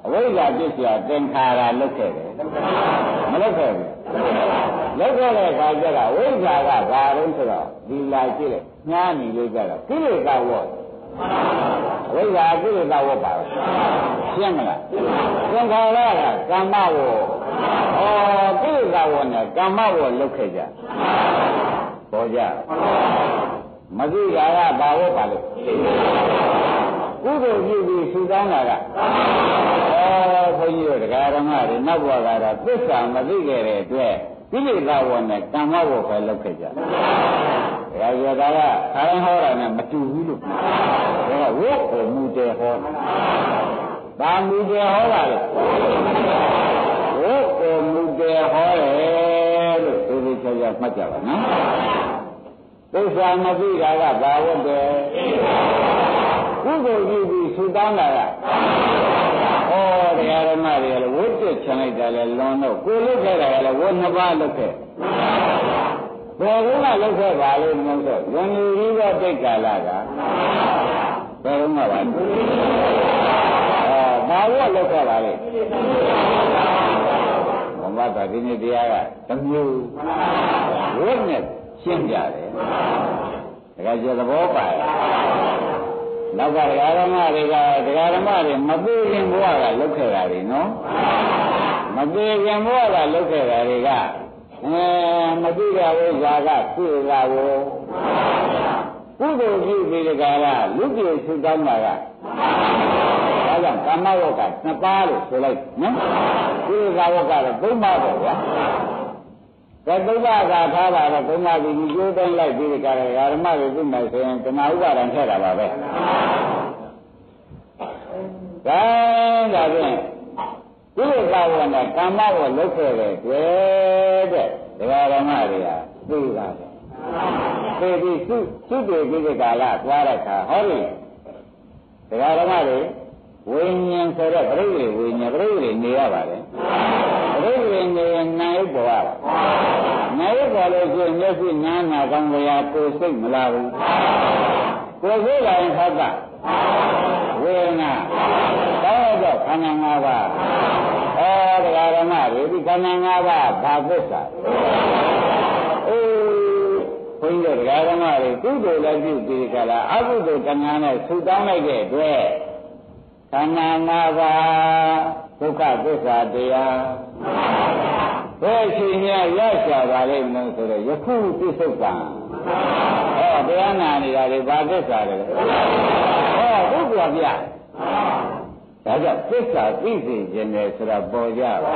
အဝိဇ္ဇာဖြစ်เสียသင်္ခါရလုပ်ခဲ့တယ်မလုပ်ခဲ့ဘူးလုပ်ခဲ့တဲ့အခါကျတော့ဝိဇ္ဇာကဘာလို့ဆိုတော့ဒီလာကြည့်လိုက်ညားနေလို့ကြတော့ကိလေသာဝတ်ဝိဇ္ဇာကိလေသာဝတ်ပါလားရှင်းမလားသင်္ခါရကကမ္မဝတ်ကိလေသာဝတ်နဲ့ကမ္မဝတ်လုပ်ခဲ့ကြပေါ်ကြမသိကြရဘာဝတ်ပါလို့ကုသိုလ်ပြုပြီးဆူတောင်းတာကဘုန်းကြီးတို့တရားဓမ္မတွေနောက်ဘဝကတော့သစ္စာမသိခဲ့တဲ့အတွက်ကိလေသာဝတ်နဲ့ကမ္မဝတ်ပဲလုပ်ခဲ့ကြဒါကြောင့်ဒါကခါရင်ဟောတာနဲ့မတူဘူးလို့ဒါကဝတ်ကိုမူတယ်ဟောတာမူတယ်ဟောတာလေဝတ်ကိုမူတယ်ဟောတယ်လို့ဒီလိုချက်ရမှတ်ကြပါနော်သစ္စာမသိတာကဘာဝတ်တယ်ကုသိုလ်ပြုပြီးဆူတောင်းတာကတရားဓမ္မတွေလည်းဝတ်တက်ချင်လိုက်တာလည်းလွန်တော့ကိုလုတ်ခဲ့တာလည်းဝတ်နှစ်ပါးလုတ်ခဲ့ဘယ်တော့မှလုတ်ခဲ့ပါလို့မဟုတ်တော့ယဉ်လူကြီးတော့တိတ်ကာလကဘယ်တော့မှပါဘာလို့လုတ်ခဲ့ပါလဲဘုမသာဒီနေ့တရားကတစ်မျိုးဝတ်နဲ့ ရှင်းကြတယ်တကယ်ကျသဘောပါရဲ့နောက်ကတရားဓမ္မတွေကတရားဓမ္မတွေမသိခင်ဘုရားကလုပ်ခဲ့တာတွေနော်မသိခင်ဘုရားကလုပ်ခဲ့တာတွေကမသိရဘူးဇာကသိလာဘူးကုသိုလ်ပြုပြီးဒီကရလူပြေဆုတောင်းတာကဒါကြောင့်ကာမဝကနှစ်ပါးလို့ဆိုလိုက်နော်ကုသိုလ်ဝကတော့သုံးပါးပေါ့ဗျာဒါသုံးပါးကထားတာတော့သုံးပါးဒီကျိုးတိုင်းလိုက်ပြီးဒီကရဓမ္မတွေသိမယ်ဆိုရင်တဏှာဥပါဒံထည့်တာပါပဲဒါဖြင့်ကုသိုလ်ဝနဲ့ကာမဝလုပ်ခဲ့တဲ့တွေ့တဲ့ဒကာဓမ္မတွေကသိပါတယ်သိပြီးသုတေပြီးဒီကာလသွားတဲ့အခါဟောဒီဒကာဓမ္မတွေဝိညာဉ်ဆိုတဲ့ပြိဋိဝိညာဉ်ပြိဋိနေရပါတယ်ပြိဋိနေရင်နာယုပေါ်ရပါနာယုပေါ်လို့ရှိရင်မျက်စိနားနာကောင်းကြရာကိုယ်စိတ်မလာဘူးကိုယ်စိတ်လာရင်ဟောတာဝေဒနာကောင်းတော့ခန္ဓာ၅ပါးဩတရားဓမ္မတွေဒီခန္ဓာ၅ပါးဘာသစ္စာအေးဘုန်းကြီးတို့တရားဓမ္မတွေကုသိုလ်လည်းပြုပြီးကြလားအကုသိုလ်တဏှာနဲ့ဆူတောင်းလိုက်တဲ့အတွက်ခန္ဓာ၅ပါးဒုက္ခသစ္စာတရားဘယ်အချိန်မှရရှာပါလိမ့်မလို့ဆိုတော့ယခုပြစ္ဆုတ်ကံဟောတရားနာနေတာတွေဘာသစ္စာလဲဟောဘုရားပြဒါကြောင့်သစ္စာသိစေခြင်းနဲ့ဆိုတာပေါ်ကြပါ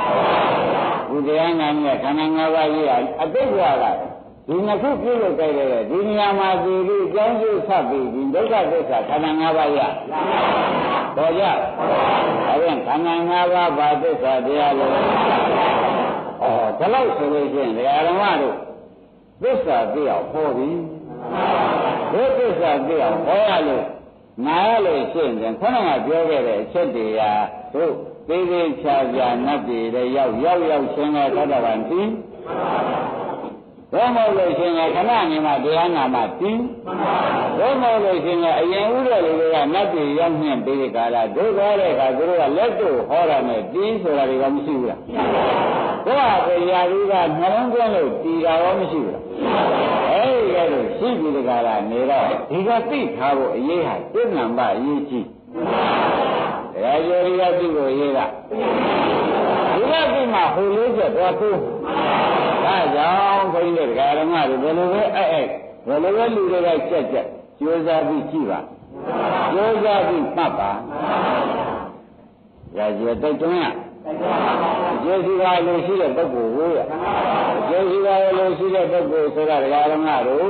ဘုရားနာနဲ့ခန္ဓာ၅ပါးကြီးအတိတ်ဘဝကဒီနှစ်ခုပြုလုပ်ကြတဲ့ဒီနေရာမှာဒီလိုကြောင်းကျိုးဆက်ပြီးဒီဒုက္ခသစ္စာခန္ဓာ၅ပါးရပေါ်ကြအဲ့ဒါခန္ဓာ၅ပါးဘာသစ္စာတရားလဲဒါလို့ဆိုလို့ရှိရင်ဒကာဓမ္မတို့သစ္စာသိအောင်ဟောပြီဒီသစ္စာသိအောင်ဟောရလို့နာရလို့ရှိရင်ခဏကပြောခဲ့တဲ့အချက်တွေဟာတို့သေးသေးချာချာနတ်တွေလည်းရောက်ချင်းလဲသတ္တဗံတိဘယ်မို့လို့ရှိရင်ခဏနေမှတရားနာမှတိဘယ်မို့လို့ရှိရင်အရင်ဥရလူတွေကနတ်တွေရောက်နှင့်ပြီးဒီကာလဒုက္ခတဲ့အခါသူတို့ကလက်တို့ဟောတာနဲ့တိဆိုတာတွေကမရှိဘူးလားဘုရားကိုရာလူကနှလုံးသွင်းလို့တီတာရောမရှိဘူးလားအဲ့ဒီလိုရှိပြီးဒီကာလနေတော့ဒီကသိထားဖို့အရေးဟာပြည့်နံပါအရေးကြီးတရားကျော်ရည်သိဖို့အရေးကဒီကသိမှဟိုလေးချက်တော့သိဒါကြောင့်ဘုန်းကြီးတို့ဓမ္မတွေဘယ်လိုပဲဘယ်လိုပဲလူတွေကကြက်ကြိုးစားပြီးကြည့်ပါကြိုးစားပြီးမှတ်ပါရာဇဝတိုက်တွန်းရကျေစီပါလို့ရှိတဲ့ပုဂ္ဂိုလ်ကိုကျေစီပါလို့ရှိတဲ့ပုဂ္ဂိုလ်ဆိုတာဓမ္မတို့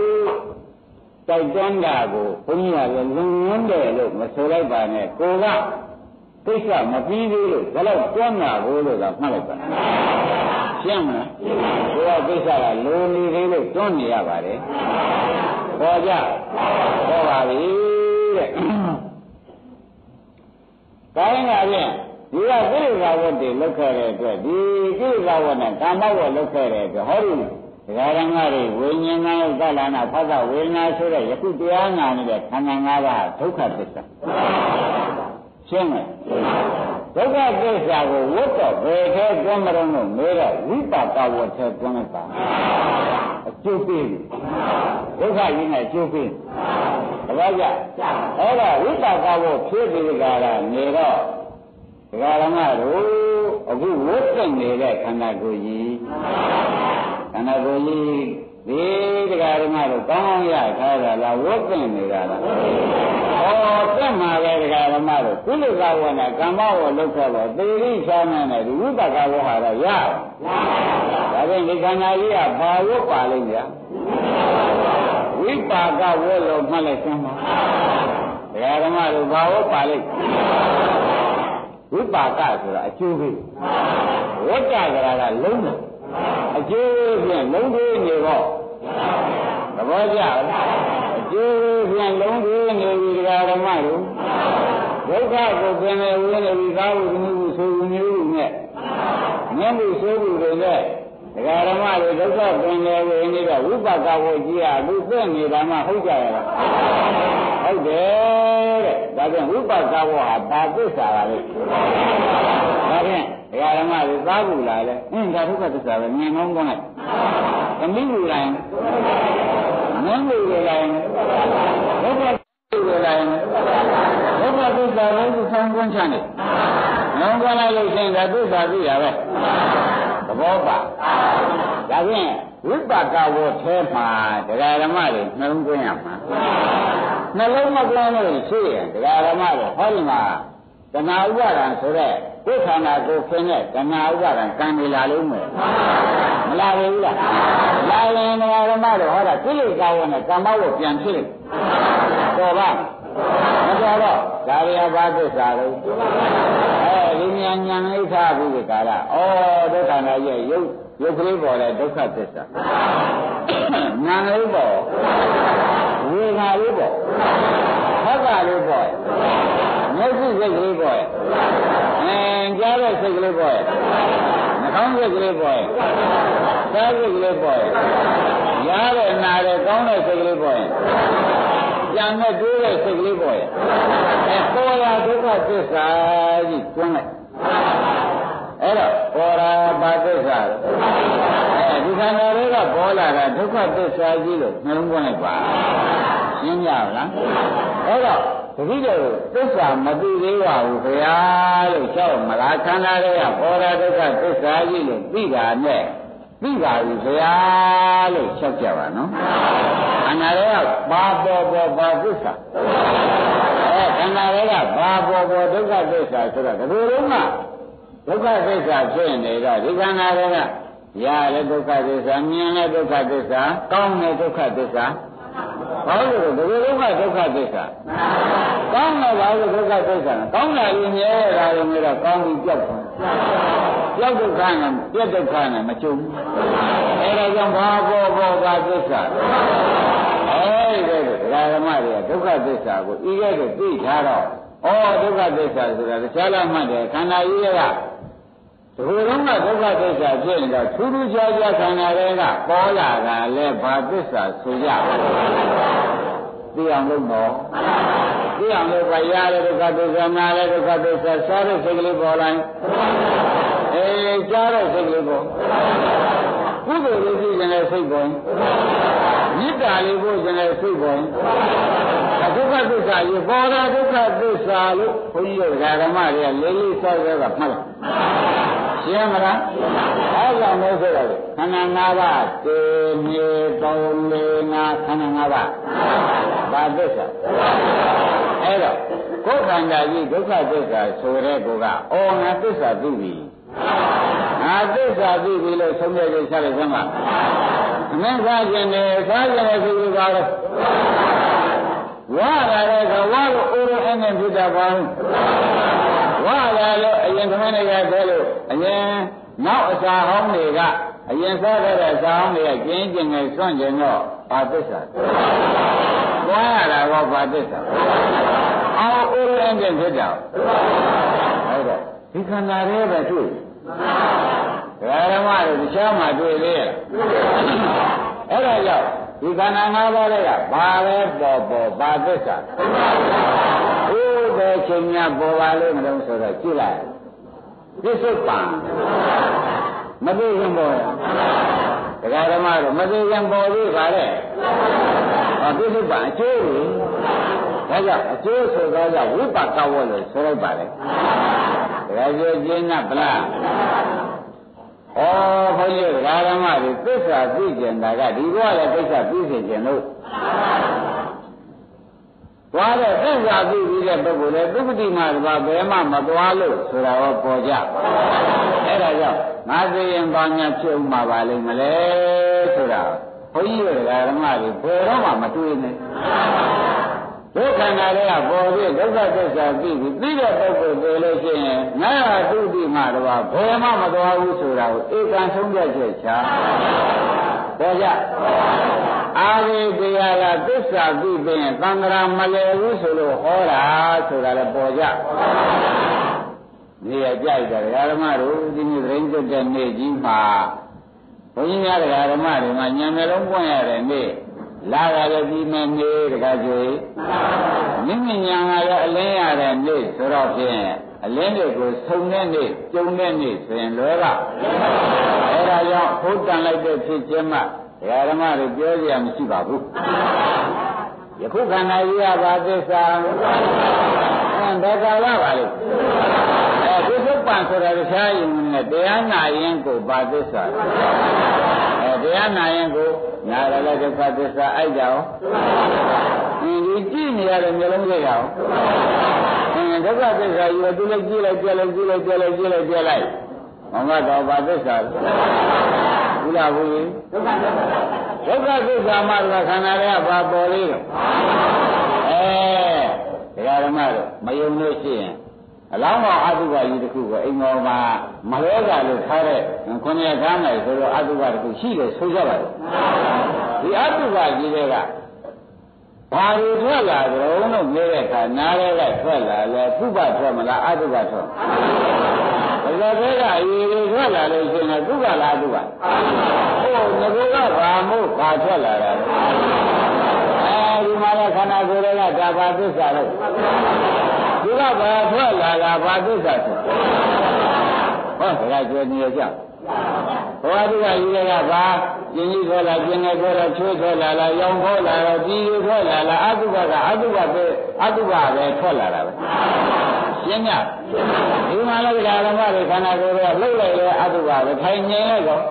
တိုက်တွန်းတာကိုဘုန်းကြီးကလည်းလုံဝန်းတယ်လို့မဆိုလိုက်ပါနဲ့ကိုကကိစ္စမပြီးသေးလို့ဒါတော့တွန်းတာကိုလို့ကမှတ်လိုက်ပါရှင်းမလားကိုကကိစ္စကလိုနေသေးလို့တွန်းနေရပါတယ်ပေါ်ကြပေါ်ပါပြီတဲ့ကိုင်းကဖြင့်ဒီကကိလေသာဝတ်တွေလောက်ခဲ့တဲ့အတွက်ဒီကိလေသာဝတ်နဲ့ကာမဝတ်လောက်ခဲ့တဲ့အတွက်ဟောဒီဒကာရမတွေဝိညာဉ်နာယုတ်သလနာဖသဝေဒနာဆိုတဲ့ယခုတရားနာနေတဲ့ခန္ဓာ၅ပါးဒုက္ခသစ္စာရှင်းမယ်ဒုက္ခသစ္စာကိုဝတ်တော့ဘယ်ထဲတွန်းမလို့မေးတော့ဝိပါကဝတ်ထဲတွန်းလိုက်ပါအကျိုးပေးဒုက္ခကြီးနဲ့အကျိုးပေးဒါကြအဲ့ဒါဝိပါကဝတ်ဖြစ်ပြီးကြတာနေတော့ဒကာရမတို့အခုဝတ်သိနေတဲ့ခန္ဓာကိုယ်ကြီးခန္ဓာကိုယ်ကြီးဒီဒကာရမတို့ကောင်းကောင်းရထားတာလားဝတ်သိနေတာလားတက်မှာပဲဒကာဓမ္မတို့ကုလကဝနဲ့ကမ္မဝလောက်ခဲ့တော့သေရိချာနဲ့ဒီဝိပကဝဟာတော့ရပါဒါဖြင့်ဒီခန္ဓာကြီးကဘာဝတ်ပါလိမ့်ဗျာဝိပါကဝလို့မှတ်လိုက်စမ်းပါဒကာဓမ္မတို့ဘာဝတ်ပါလိမ့်ဝိပါကဆိုတာအကျိုးပေးဝတ္တကရာကလုံးတယ်အကျိုးဖြင့်လုံးသေးနေတော့သဘောကျလားအကျိုးဖြင့်လုံးသေးနေပြီဒကာဓမ္မတို့ဒုက္ခကိုပင်လေဝိနေပြီးသာဝတ္တမှုဆိုမျိုးနဲ့မျက်မှုဆိုမှုတွေနဲ့ဒကာဓမ္မတွေဒုက္ခပင်လေဝိနေတော့ဝိပါကဝကြီးကသူသိနေတာမှဟုတ်ကြရလားဟုတ်တယ်တဲ့ဒါပြန်ဝိပါကဝဟာဘာသစ္စာပါလဲဒါပြန်ဒကာဓမ္မတွေသားဘူးလားလဲဒါဒုက္ခသစ္စာပဲမြင်ကောင်းကောင်းလိုက်သမီးဘူးလား မင်းကိုယ်လိုက်ဒုက္ခကိုယ်လိုက်ဒုက္ခသစ္စာကိုဆောင်းကွန်းချနေနှလုံးသွင်းလိုက်လို့ရှိရင်ဒါသစ္စာသိတာပဲသဘောပါဒါဖြင့်ဝိပါကဝတ်ထဲမှာတရားဓမ္မတွေနှလုံးသွင်းရမှာနှလုံးမသွင်းလို့ရှိရင်တရားဓမ္မတွေဟောဒီမှာတဏှာဥပါဒံဆိုတဲ့ကိုယ်ခန္ဓာကိုယ်ခင်းတဲ့တဏှာဥပါဒံကံနေလာလို့မယ်မလာဘူးလားလာရင်တရားဓမ္မတွေဟောတာကိလေသာဝင်တဲ့ကမ္မဝတ်ပြန်ဖြစ်တယ်တော်ပါမတော်တော့ဒါရီအဘာသစ္စာလို့ဒီဉာဏ်ဉာဏ်လေးထားပြီးဒီကာလဩဒုက္ခနာရဲ့ရုပ်ကလေးပေါ်တဲ့ဒုက္ခသစ္စာဉာဏ်လေးပေါ်ဝေဒနာလေးပေါ်ဟောတာလေးပေါ်မျက်စိစိတ်ကလေးပေါ်ကြားတဲ့စိတ်ကလေးပေါ်နှာခေါင်းစိတ်ကလေးပေါ်စားစိတ်ကလေးပေါ်ရားတဲ့နာတဲ့ကောင်းတဲ့စိတ်ကလေးပေါ်ကြံနဲ့တွေးတဲ့စိတ်ကလေးပေါ်ပေါ်လာဒုက္ခသစ္စာကြီးကျွမ်းလိုက်အဲ့တော့ပေါ်လာဘာသစ္စာလဲဒီခန္ဓာတွေကပေါ်လာတာဒုက္ခသစ္စာကြီးလို့နှလုံးသွင်းလိုက်ပါရှင်းကြလားအဲ့တော့တတိယသစ္စာမသိသေးပါဘူးခင်ဗျာလို့ရှောက်မလားခန္ဓာတွေကပေါ်လာဒုက္ခသစ္စာကြီးလို့သိတာနဲ့သိပါပြီခင်ဗျာလို့ရှောက်ကြပါနော်ခန္ဓာတွေကဘာပေါ်ဘာသစ္စာခန္ဓာတွေကဘာပေါ်ဒုက္ခသစ္စာဆိုတော့ဒီလိုလုံးကဒုက္ခသစ္စာဖြစ်နေတော့ဒီခန္ဓာတွေကရတဲ့ဒုက္ခသစ္စာမြင်တဲ့ဒုက္ခသစ္စာကောင်းတဲ့ဒုက္ခသစ္စာဘာလို့ဒီလိုကဒုက္ခသစ္စာကောင်းတယ်ဘာလို့ဒုက္ခသစ္စာကောင်းတာရင်မြဲတာရင်တော့ကောင်းပြီးကြောက်တယ်ကြောက်ဒုက္ခနဲ့ပြက်ဒုက္ခနဲ့မချုပ်ဘူးအဲဒါကြောင့်ဘာပေါ်ဘာသစ္စာအဲဒီတော့ဓမ္မတွေကဒုက္ခသစ္စာကိုဤကဲ့သို့သိထားတော့ဒုက္ခသစ္စာဆိုတာတခြားလားမှတ်တယ်ခန္ဓာကြီးကဒီလိုလုံးကဒုက္ခသစ္စာဖြစ်ရင်တော့ထူးထူးခြားခြားခန္ဓာတွေကပေါ်လာတာလဲဘာသစ္စာဆိုရသိအောင်လုပ်တော့သိအောင်လုပ်ပါရတဲ့ဒုက္ခသစ္စာနာတဲ့ဒုက္ခသစ္စာစားတဲ့စိတ်ကလေးပေါ်လာကြားတဲ့စိတ်ကလေးပေါ်ကုသိုလ်လေးရှိခြင်းနဲ့စိတ်ပေါ်မေတ္တာလေးပို့ခြင်းနဲ့စိတ်ပေါ်ဒုက္ခသစ္စာကြီးပေါ်တာဒုက္ခသစ္စာလို့ဘုန်းကြီးတို့ဓမ္မတွေကလေးလေးဆောက်ရတာမှတ်လားရှင်းမလားအဲ့ဒါမျိုးဆိုတော့ခန္ဓာ၅ပါးတေမြေပေါင်းလေးငါခန္ဓာ၅ပါးဘာသစ္စာအဲ့တော့ကိုယ်ခန္ဓာကြီးဒုက္ခသစ္စာဆိုတဲ့ကောကငါသစ္စာသိပြီငါသစ္စာသိပြီလို့ဆုံးဖြတ်ချက်ချလိုက်စမ်းပါအမင်းစားခြင်းနဲ့စားခြင်းနဲ့ဆိုလို့ပါတော့ဝါလာတဲ့ကဝါလို့အိုးရအင်းနဲ့ဖြစ်တာပါဝါလာလို့အရင်သမဏေကတည်းလို့အရင်နောက်အစာဟောင်းတွေကအရင်စားခဲ့တဲ့အစာဟောင်းတွေကကျင်းကျင်ငယ်စွန့်ကျင်တော့ဘာသစ္စာဝါရတာကဘာသစ္စာအော်အိုးရအင်းနဲ့ဖြစ်တာဟုတ်တော့ဒီခန္ဓာတွေပဲတွေ့ဓမ္မတွေတခြားမှတွေ့သေးရဲ့အဲ့ဒါကြောင့်ဒီခန္ဓာ၅ပါးတွေကဘာပဲပေါ်ဘာသစ္စာဘုရားချင်းများပေါ်ပါလို့မလို့ဆိုတော့ကြည့်လိုက်ပြစ္ဆုတ်ပံမသိရင်ပေါ်တရားဓမ္မတို့မသိရင်ပေါ်သေးပါလေပြစ္ဆုတ်ပံအကျိုးကိုဒါကြောင့်အကျိုးဆိုတော့ဝိပါကဝတ်လို့ဆိုလိုက်ပါလေတရားကျိုးကျင်းနာဗလားဘုန်းကြီးဓမ္မတွေသစ္စာသိကျင်တာကဒီဘဝလည်းသစ္စာသိစေခြင်းလို့သွားတဲ့သစ္စာသိပြီးတဲ့ပုဂ္ဂိုလ်လည်းသုခတိမှာတပါဘယ်မှမသွားလို့ဆိုတာတော့ပေါ်ကြအဲ့ဒါကြောင့်ငါသိရင်ဘာညာဖြစ်ဥမှာပါလိမ့်မလဲဆိုတာဘုန်းကြီးဓမ္မတွေဘယ်တော့မှမတွေ့နဲ့ဒုက္ခနာတွေကပေါ်ပြီးဒုက္ခသစ္စာသိပြီးသိတဲ့ပုဂ္ဂိုလ်တွေလို့ရှိရင်ငါဟာသုတိမှာတပါဘယ်မှမသွားဘူးဆိုတာကိုဧကံဆုံးဖြတ်ချက်ချပေါ်ကြအာရိတရားကသစ္စာသိပြီးသံဃာမလည်ဘူးဆိုလို့ဟောတာဆိုတာလည်းပေါ်ကြနေရကြိုက်တယ်ဓမ္မတို့ဒီနေ့သတင်းကြတဲ့နေ့ကြီးမှာဘုန်းကြီးများဓမ္မတွေမှာဉာဏ်နှလုံးပွင့်ရတဲ့နေ့လာရတဲ့ဒီမဲ့နေ့တကားကျွေးမြင့်မြင့်ညာကလည်းအလင်းရတဲ့နေ့ဆိုတော့ဖြင့်အလင်းတွေကိုဆုံတဲ့နေ့ကျုံတဲ့နေ့ဆိုရင်လွယ်ကအဲ့ဒါကြောင့်ဘုဒ္ဓံလိုက်တဲ့ဖြစ်ခြင်းမှ ဓမ္မတွေပြောကြရမရှိပါဘူးယခုခန္ဓာကြီးကဘာသစ္စာဘယ်ကာလပါလဲဒီသုပ္ပန်ဆိုတာတရားယုံနဲ့တရားနာရင်ကိုဘာသစ္စာတရားနာရင်ကိုနာရလည်းဒုက္ခသစ္စာအိုက်ကြအောင်ဒီကြည့်နေရတဲ့မျိုးလုံးလေးရအောင်ဒုက္ခသစ္စာယူသူလည်းကြည့်လိုက်ကြည့်လိုက်ကြည့်လိုက်ကြည့်လိုက်ကြည့်လိုက်ကြည့်လိုက်မမတော်ဘာသစ္စာဘူးလားဘူးဒုက္ခသစ္စာမှတော့ခန္ဓာတွေကဘာပေါ်လေးတော့တရားဓမ္မတို့မယုံလို့ရှိရင်အလောင်းတော်အတုပကြီးတစ်ခုကိုအိမ်တော်မှာမလဲကလို့ထားတဲ့ခုနှစ်ခါနိုင်ဆိုတော့အတုပတစ်ခုရှိတယ်ဆိုကြပါလို့ဒီအတုပကြီးတွေကဘာတွေထွက်လာကြုံလို့နေတဲ့အခါနားရဲကထွက်လာလဲပုပ္ပထွက်မလားအတုပထွက်ဘယ်လိုလဲကအရေးတွေထွက်လာလို့ရှိရင်ပုပ္ပလားအတုပဟိုငကူကဘာမို့ဘာထွက်လာတာဒီမှာလည်းခန္ဓာကိုယ်တွေကဒါဘာသစ္စာလို့ဒီကဘာထွက်လာတာဘာသစ္စာဆိုဟောဒါကြွနေကြဘဝတုကကြီးတွေကဘာကျင်ကြီးထွက်လာကျင်ငယ်ထွက်လာချိုးထွက်လာလားရောင်ထွက်လာတော့ဒီလိုထွက်လာလားအတုပကအတုပပဲထွက်လာတာပဲရှင်းညဒီမှာလည်းဓမ္မတွေခန္ဓာကိုယ်တွေကလှုပ်လိုက်လေအတုပပဲထိုင်ငြိမ်လိုက်တော့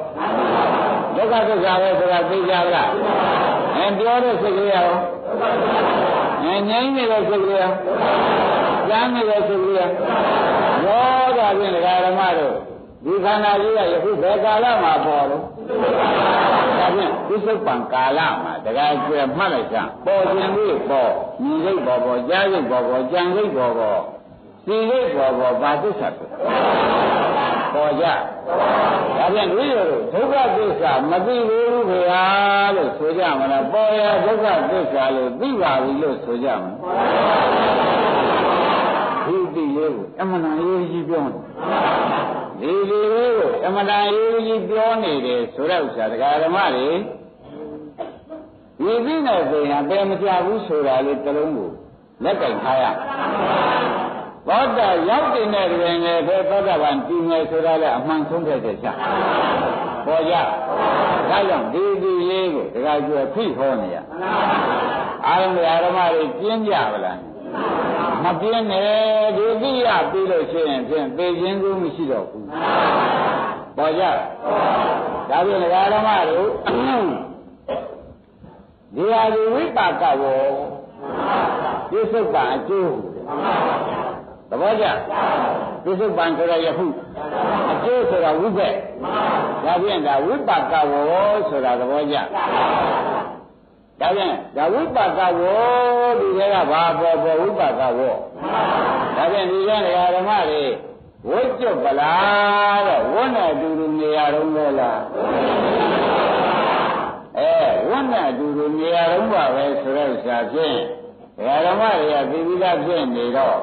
ဒုက္ခသစ္စာပဲဆိုတာသိကြလားပြောတဲ့စိတ်ကလေးရောငြိမ်နေတဲ့စိတ်ကလေးရောကျမ်းနေတဲ့စိတ်ကလေးရောဒါဖြင့်ဓမ္မတို့ဒီခန္ဓာကြီးကယခုဘယ်ကာလမှာပေါ်လို့ဒါဖြင့်ဒီသုပ္ပံကာလမှာတရားကျွဲမှတ်လိုက်စမ်းပေါ်ခြင်းလေးပေါ်မြင်စိတ်ပေါ်ကြားစိတ်ပေါ်ကြံစိတ်ပေါ်သိစိတ်ပေါ်ဘာသစ္စာပေါ်ကြဒါဖြင့်ဒီလိုဒုက္ခသစ္စာမသိဘူးခင်ဗျာလို့ဆိုကြမလားပေါ်ရဒုက္ခသစ္စာလို့သိပါပြီလို့ဆိုကြမလားဒီသိလေးကိုအမှန်တရားကြီးပြောနေဒီလေးကိုအမှန်တရားကြီးပြောနေတယ်ဆိုတဲ့ဥစ္စာတရားဓမ္မတွေဒီသိနေဆိုရင်ဘယ်မကြဘူးဆိုတာလေးတစ်လုံးကိုလက်ကင်ထားရသောတာရောက်တဲ့နဲ့တွင်လည်းသောတာပန်တည်ငယ်ဆိုတာလည်းအမှန်ဆုံးဖြတ်ချက်ချပေါ်ကြဒါကြောင့်ဒီလေးကိုတရားကျွဲဖိဟောနေရအာရုံဓမ္မတွေကျင်းကြပါလားမပြင်းနဲ့ဒီသိရပြီးလို့ရှိရင်ဖြင့်သိခြင်းကူးမရှိတော့ဘူးပေါ်ကြဒါဖြင့်ဓမ္မတို့ဒီဟာဒီဝိပါကဝေါပြစ္ဆုတ်ပါအကျိုးသဘောကျပြစ္ဆုတ်ပံဆိုရယခုအကျိုးဆိုတာဝိဘက်ဒါဖြင့်ဒါဝိပါကဝေါဆိုတာသဘောကျဒါဖြင့်ဒါဝိပါကဝေါဒီကဘာပေါ်ဝိပါကဝေါဒါဖြင့်ဒီကဓမ္မတွေဝိကျွတ်ပလားတော့ဝန်းနဲ့အတူတူနေရတော့လို့လားဝန်းနဲ့အတူတူနေရတော့ပါပဲဆိုတဲ့ဥစ္စာဖြင့်ဓမ္မတွေကသိပြီးသားဖြစ်နေတော့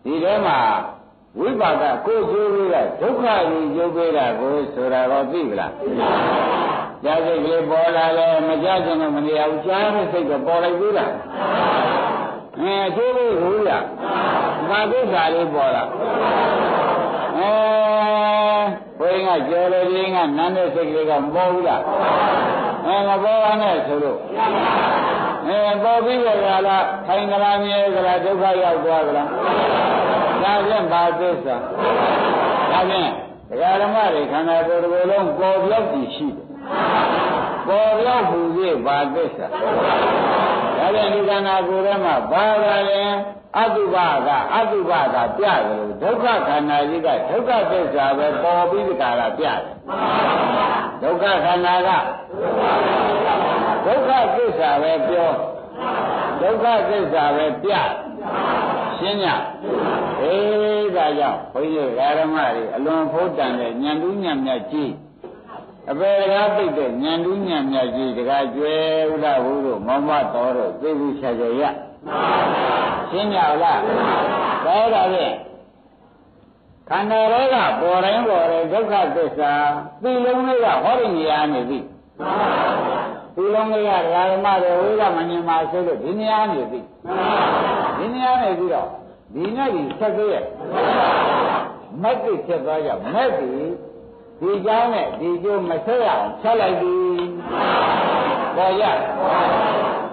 ဒီထဲမှာဝိပါကကိုယ်ကျိုးပေးတာဒုက္ခကြီးကျိုးပေးတာကိုဆိုတာတော့သိကြလားကြားစိတ်ကလေးပေါ်လာလဲမကြားခြင်းနဲ့မနေရဘူးကြားတဲ့စိတ်ကပေါ်လိုက်သေးလားကျိုးပေးဘူးလားဘာသစ္စာလေးပေါ်လာဘုရင်ကကြော်လို့ရင်းကနန်းတဲ့စိတ်ကလေးကမပေါ်ဘူးလားမပေါ်ပါနဲ့ဆိုလို့ပေါ်ပြီးရလားထိုင်ကြလားမြဲကြလားဒုက္ခရောက်သွားကြလားဒါဖြင့်ဘာသစ္စာဒါဖြင့်ဓမ္မတွေခန္ဓာကိုယ်တစ်ခုလုံးပေါ်ပြောက်ကြည့်ရှိတယ်ပေါ်ပြောက်ဟူ၍ဘာသစ္စာဒါဖြင့်ဒီခန္ဓာကိုယ်ထဲမှာဘာသာရင်အတုပကအတုပကပြတယ်လို့ဒုက္ခခန္ဓာကြီးကဒုက္ခသစ္စာပဲပေါ်ပြီးဒီကရာပြတယ်ဒုက္ခခန္ဓာကဒုက္ခသစ္စာပဲပြောဒုက္ခသစ္စာပဲပြရှင်းညဒါကြောင့်ဘုန်းကြီးဓမ္မတွေအလွန်ဖို့တန်တဲ့ဉာဏ်တူးဉာဏ်မြတ်ကြီးအပေကားပိတ်တဲ့ဉာဏ်တူးဉာဏ်မြတ်ကြီးတကားကျွဲဥဒ္ဒဟုတို့မောမတော်တို့သိဘူးချက်ချက်ရရှင်းညလားဒါဖြင့်ခန္ဓာတွေကပေါ်တိုင်းဒုက္ခသစ္စာဒီလုံးလေးကဟောဒီနေရာနေပြီဒီလုံးလေးကဓမ္မတွေဝိရမဉ္ဇမာဆိုလို့ဒီနေရာနေပြီဒီနေရာနေပြီးတော့ဒီနဲ့ဒီဆက်သေးရဲ့မက်တိဖြစ်သွားကြမက်တိဒီเจ้าနဲ့ဒီကျိုးမဆက်ရအောင်ဆက်လိုက်ပြီ ပေါ်ရ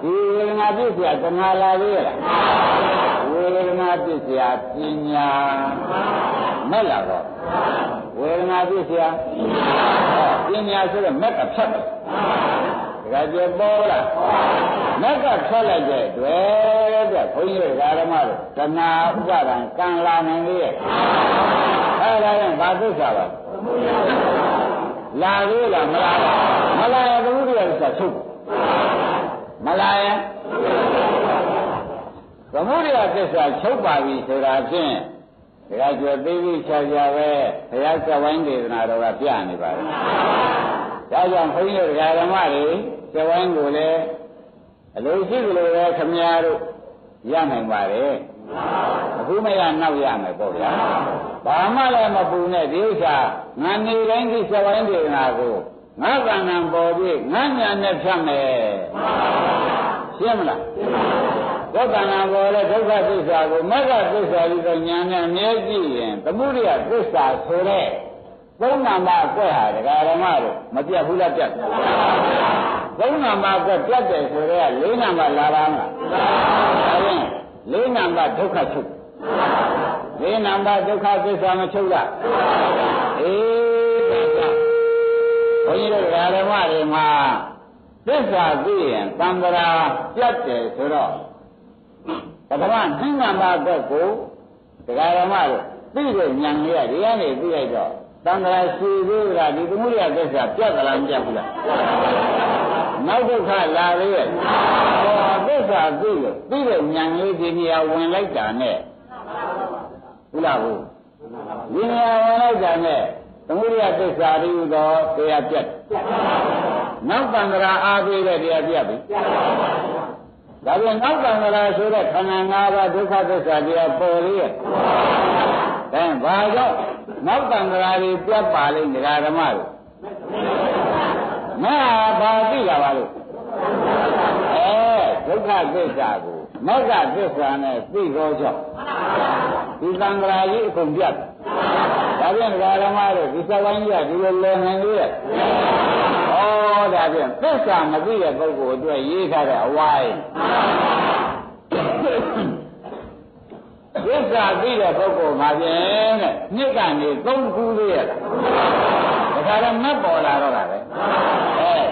ဒီဝေဒနာပြည့်စရာတဏှာလာသေးလားဝေဒနာပြည့်စရာပညာမဲ့လာတော့ဝေဒနာပြည့်စရာပညာဆိုတော့မက်ကဖြတ်တယ်ဒါကြပေါ်လားမက်ကဖြတ်လိုက်တဲ့တွေ့တဲ့ဘုန်းကြီးဓမ္မတို့တဏှာဥပါဒံကံလာနိုင်လေအဲ့ဒါရင်ဘာသစ္စာပါလာသေးလားမလာမလာရင်သမုဒိယသစ္စာချုပ်မလာရင်သမုဒိယသစ္စာချုပ်ပါပြီဆိုတာဖြင့်ဒါကြွယ်သေးသေးချာချာပဲဘုရားစဝိုင်းဒေသနာတော်ကပြနေပါတယ်ဒါကြောင့်ဘုန်းကြီးတို့ဓမ္မတွေစဝိုင်းကိုလည်းအလိုရှိသလိုပဲခမည်းတော်ရနိုင်ပါတယ်အခုမရနောက်ရမယ်ပေါ့ဗျာဘာမှလည်းမပူနဲ့ဒီဥစ္စာငါနေတိုင်းဒီစဝိုင်းဒေသနာကိုငါကံံပေါ်ပြီးငါညာနဲ့ဖြတ်မယ်ရှင်းမလားဒုက္ခနာပေါ်လဲဒုက္ခသစ္စာကိုမဂ္ဂသစ္စာကြီးတော့ညာနဲ့မြဲကြည့်ရင်သမုဒိယသစ္စာဆိုတဲ့သုံးနာမအကွက်ဟာဒကာဓမ္မတို့မပြတ်ဘူးလားပြတ်တယ်သုံးနာမအကွက်ပြတ်တယ်ဆိုတော့လေးနာမလာပါမလားဒါရင်လေးနာမဒုက္ခချုပ်လေးနာမဒုက္ခသစ္စာမချုပ်လားအေးဒါဘုန်းကြီးတို့ဓမ္မတွေမှာသစ္စာသိရင်သံဃာပြတ်တယ်ဆိုတော့ပထမနှင်းနာမအကွက်ကိုဒကာဓမ္မတို့သိတဲ့ဉာဏ်လေးကဒီကနေသိလိုက်တော့သံဃာရှိသေးကဒီသမုဒိယသစ္စာပြတ်သလားမပြတ်ဘူးလားနောက်ဒုက္ခလာသေးရဲ့သစ္စာသိလို့သိတဲ့ဉာဏ်လေးဒီနေရာဝင်လိုက်တာနဲ့ဟုတ်လားဘူးဒီနေရာဝင်လိုက်တာနဲ့သမုဒိယသစ္စာရည်သောတရားပြတ်နောက်သံဃာအားပေးတဲ့တရားပြတ်ပြီဒါပြန်နောက်သံဃာဆိုတဲ့ခန္ဓာ၅ပါးဒုက္ခသစ္စာတရားပေါ်လေးရဲ့ဒါဘာကြောင့်နောက်တန်ဃာတွေပြတ်ပါလိမ့်ဒကာဓမ္မတို့မဟာဘာသိလာပါလို့ဒုက္ခသစ္စာကိုမဂ္ဂသစ္စာနဲ့သိသောကြောင့်ဒီတန်ဃာကြီးအကုန်ပြတ်ဒါပြန်ဒကာဓမ္မတို့ဒီစဝိုင်းကြီးကဒီလိုလွန်နေလေဒါပြန်သစ္စာမသိတဲ့ပုဂ္ဂိုလ်အတွက်ရေးထားတဲ့အဝိုင်းသစ္စာသိတဲ့ပုဂ္ဂိုလ်မှာဖြင့်တဲ့နှစ်ကနေ3ခုလေးရတာဒါကြတော့မက်ပေါ်လာတော့တာပဲ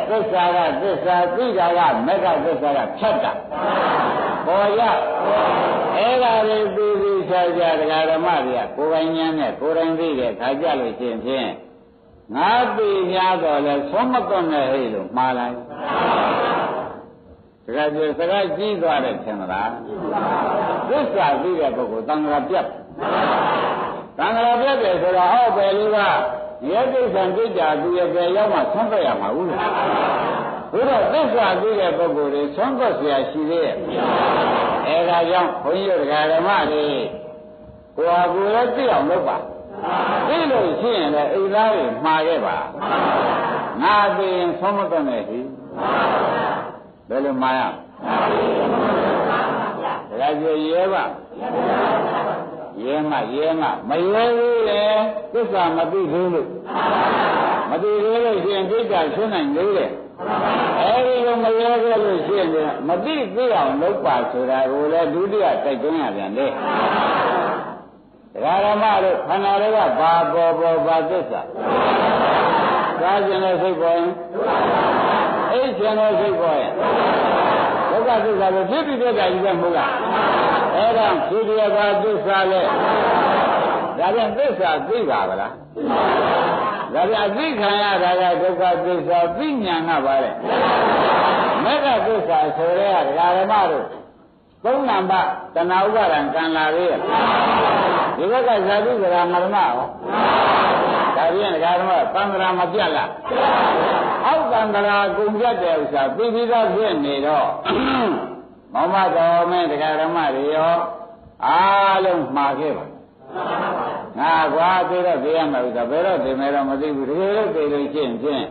သစ္စာကသစ္စာသိတာကမက္ခသစ္စာကဖြတ်တာပေါ်ရအဲ့ဒါလေးပြီးပြီးခြားခြားတရားဓမ္မတွေကကိုယ်ပိုင်ဉာဏ်နဲ့ကိုယ်တိုင်သိတဲ့ခါကြလို့ရှိရင်ဖြင့်ငါသိများတော့လဲဆုံးမသွန်နဲ့ဟဲ့လို့မှားလိုက်တခါကျစကားကြီးသွားတယ်ထင်မလားသစ္စာသိတဲ့ပုဂ္ဂိုလ်သံဃာပြတ်သံဃာပြတ်တယ်ဆိုတော့ဟောပဲလို့ကရဲဒိဋ္ဌံကြိတ်တာသူရဲ့ကြရောက်မှဆုံးသက်ရမှာဘူးလားဘုရားသစ္စာသိတဲ့ပုဂ္ဂိုလ်တွေဆုံးသက်เสียရှိသေးရဲ့အဲဒါကြောင့်ဘုန်းကြီးတို့ဓမ္မတွေကိုယ်ဟာကိုယ်လည်းသိအောင်လုပ်ပါသိလို့ရှိရင်လည်းအိသားတွေမှားခဲ့ပါငါသိရင်ဆုံးမသွန်နဲ့ဒီဘယ်လိုမှားရဒါကြွရဲပါရဲမမရဲဘူးလေသစ္စာမသိသေးလို့မသိသေးလို့ရှိရင်ဒိဋ္ဌာရှင်းနိုင်သေးတယ်အဲဒီလိုမရဲခဲ့လို့ရှိရင်မသိသိအောင်လုပ်ပါဆိုတာကိုလည်းဒုတိယတိုက်တွန်းရပြန်တယ်ဓမ္မတို့ခန္ဓာတွေကဘာပေါ်ဘာသစ္စာစားခြင်းနဲ့စိတ်ပေါ်ရင်အိတ်ခြင်းနဲ့စိတ်ပေါ်ရင်ဒုက္ခသစ္စာကိုဖြစ်ပြီးပြတာကြီးကမဟုတ်လားအဲ့ဒါဖြစ်ပြတာသစ္စာလေဒါပြန်သစ္စာသိပါဗလားဒါပြန်အသိခံရတာကဒုက္ခသစ္စာသိဉာဏ်ကပါလေမဂ္ဂသစ္စာဆိုရဲဓမ္မတို့သုံးနံပါတ်တဏှာဥပါဒံကံလာသေးရဲ့ဒီဘက်ကဇာတိကရာမရဏဟောဒါပြန်ဓမ္မသံဃာမပြတ်လားအောက်သံဃာကုန်ပြတ်တဲ့ဥစ္စာသိပြီးသားဖြစ်နေတော့မောမတော်မင်းဓမ္မတွေရောအားလုံးမှားခဲ့ပါငါကွာသိတော့သိရမှာဥစ္စာဘယ်တော့သိမယ်တော့မသိဘူးတကယ်လို့သိလို့ရှိရင်ဖြင့်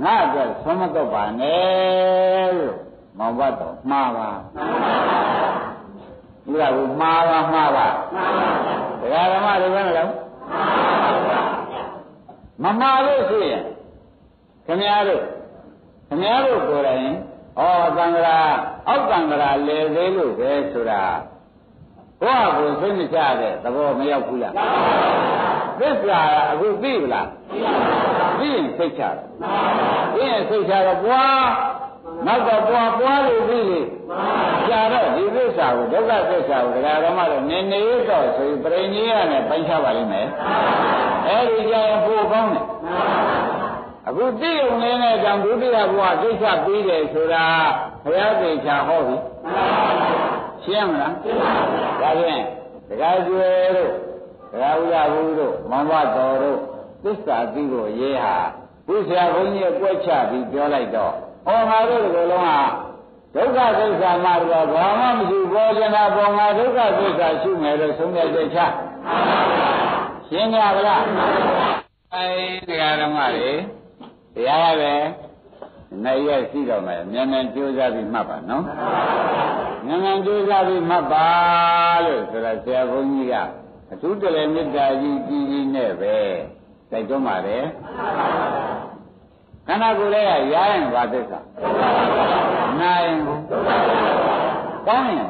ငါအတွက်ဆုံးမတော့ပါနဲ့လို့မောင်ဘတော်မှားပါဒီကကိုမှားပါဓမ္မတွေဘယ်နဲ့လဲမမှားလို့ရှိရင်ခင်ဗျားတို့ကိုယ်တိုင် သံဃာအောက်သံဃာလေသေးလို့ပဲဆိုတာဘုရားကိုသိမချတဲ့သဘောမရောက်ဘူးလားသစ္စာအခုသိပြီလားသိရင်သိချတယ်သိရင်သိချတော့ဘွားနောက်ကဘွားလို့သိလေကြာတော့ဒီသစ္စာကိုဒုက္ခသစ္စာကိုတရားတော်မှတော့နည်းနည်းတော့ဆိုရင်ပြိဋိယနဲ့ပိုင်းခြားပါလိမ့်မယ်အဲဒီကြရင်ပို့ကောင်းတယ်အခုသိုံနေတဲ့ကြောင့်ဒုတိယဘဝသိချပြီးတယ်ဆိုတာဘုရားသိချဟောပြီရှင်းမလားဒါဖြင့်တရားကျွဲတို့တရားဥရဘူးတို့မောင်ဘတော်တို့သစ္စာသိဖို့ရေးဟာဘုရားဘုန်းကြီးကွက်ချပြီးပြောလိုက်တော့ငါတို့ဒီလိုလုံးကဒုက္ခသစ္စာမှတော့ဘာမှမရှိပေါ်ကျင်တာပေါ်မှာဒုက္ခသစ္စာရှိမယ်လို့ဆုံးဖြတ်ချက်ချရှင်းကြပါလားတရားဓမ္မတွေတရားရပဲနိုင်ရရှိတော့မယ်မြန်မြန်ကြိုးစားပြီးမှတ်ပါနော်မြန်မြန်ကြိုးစားပြီးမှတ်ပါလို့ဆိုတာဆရာဘုန်းကြီးကအထူးတလည်းမေတ္တာကြီးကြီးနဲ့ပဲတိုက်တွန်းပါတယ်ခန္ဓာကိုယ်လေးကရရင်ဘာသစ္စာနာရင်ကောင်းရင်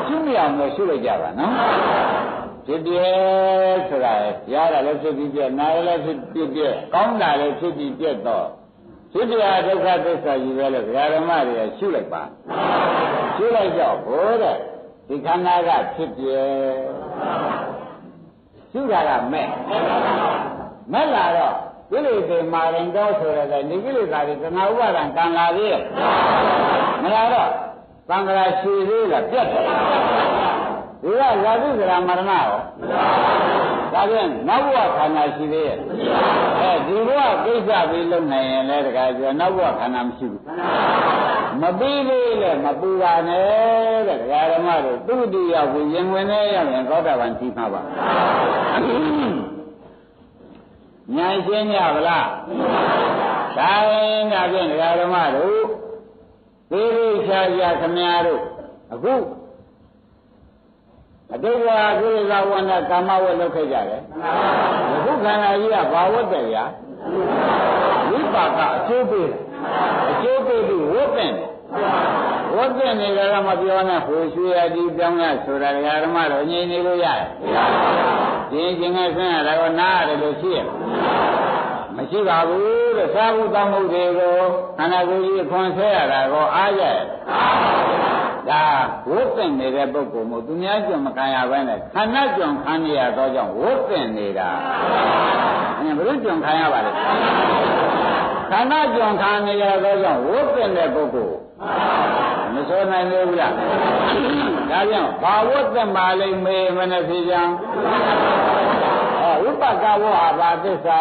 ရှုမြအောင်လို့ရှုလိုက်ကြပါနော်ဖြစ်ပြဆိုတာရတာလည်းဖြစ်ပြီးပြနာရလည်းဖြစ်ပြီးပြကောင်းတာလည်းဖြစ်ပြီးပြတော့ဖြစ်ပြဒုက္ခသစ္စာကြီးပဲလို့ဓမ္မတွေကရှုလိုက်ပါရှုလိုက်တော့ဘိုးတဲ့ဒီခန္ဓာကဖြစ်ပြရှုတာကမဲ့လာတော့ကိလေသာမာရင်တော့ဆိုရတဲ့ဒီကိလေသာတွေသနာဥပါဒံကံလာသေးရဲ့မလာတော့သံဃာရှိသေးလားပြတ်တယ်ဒီကဇာတိဇရာမရဏရောဒါပြန်နောက်ဘဝခန္ဓာရှိသေးရဲ့ဒီဘဝကိစ္စပြီးလုပ်နိုင်ရင်လည်းတခါပြောနောက်ဘဝခန္ဓာမရှိဘူးမပြီးသေးလေမပူပါနဲ့တဲ့ဓမ္မတို့သူ့တူရောက်ပြီးရင်ဝင်နေရောက်ရင်သောတာပန်ကြီးမှာပါဉာဏ်ရှင်းကြပါလားဒါရင်ဒါဖြင့်ဓမ္မတို့သေသေးချာချာခမများတို့အခုအတုဝါကိလေသာဝန္ဒကာမဝတ်လုပ်ခဲ့ကြတယ်အခုခန္ဓာကြီးကဘာဝတ်တယ်ဗျာဝိပါကအကျိုးပေးပြီးဝတ်တယ်ဝတ်တယ်နေကြတော့မပြောနဲ့ဟိုရွှေရည်ပြောင်းရဆိုတာဓမ္မတို့ငြိမ်နေလို့ရတယ်ဒီချင်းကဆင်းရတာကနားရတယ်လို့ရှိရမရှိပါဘူးတဲ့သာဝတ္တမှုတွေကိုခန္ဓာကိုယ်ကြီးခွန်ဆဲရတာကိုအားရဒါဝတ်တင်နေတဲ့ပုဂ္ဂိုလ်မို့သူများကြုံမခံရဘဲနဲ့ခန္ဓာကြုံခံရတော့ကြောင့်ဝတ်တင်နေတာဘယ်လိုကြုံခံရပါလဲခန္ဓာကြုံခံရတော့ကြောင့်ဝတ်တင်တဲ့ပုဂ္ဂိုလ်မဆိုနိုင်ဘူးလားဒါကြောင့်ဘာဝတ်တင်ပါလိမ့်မေမနဲ့ဖြစ်ကြံဝိပကဝဟာဘာသစ္စာ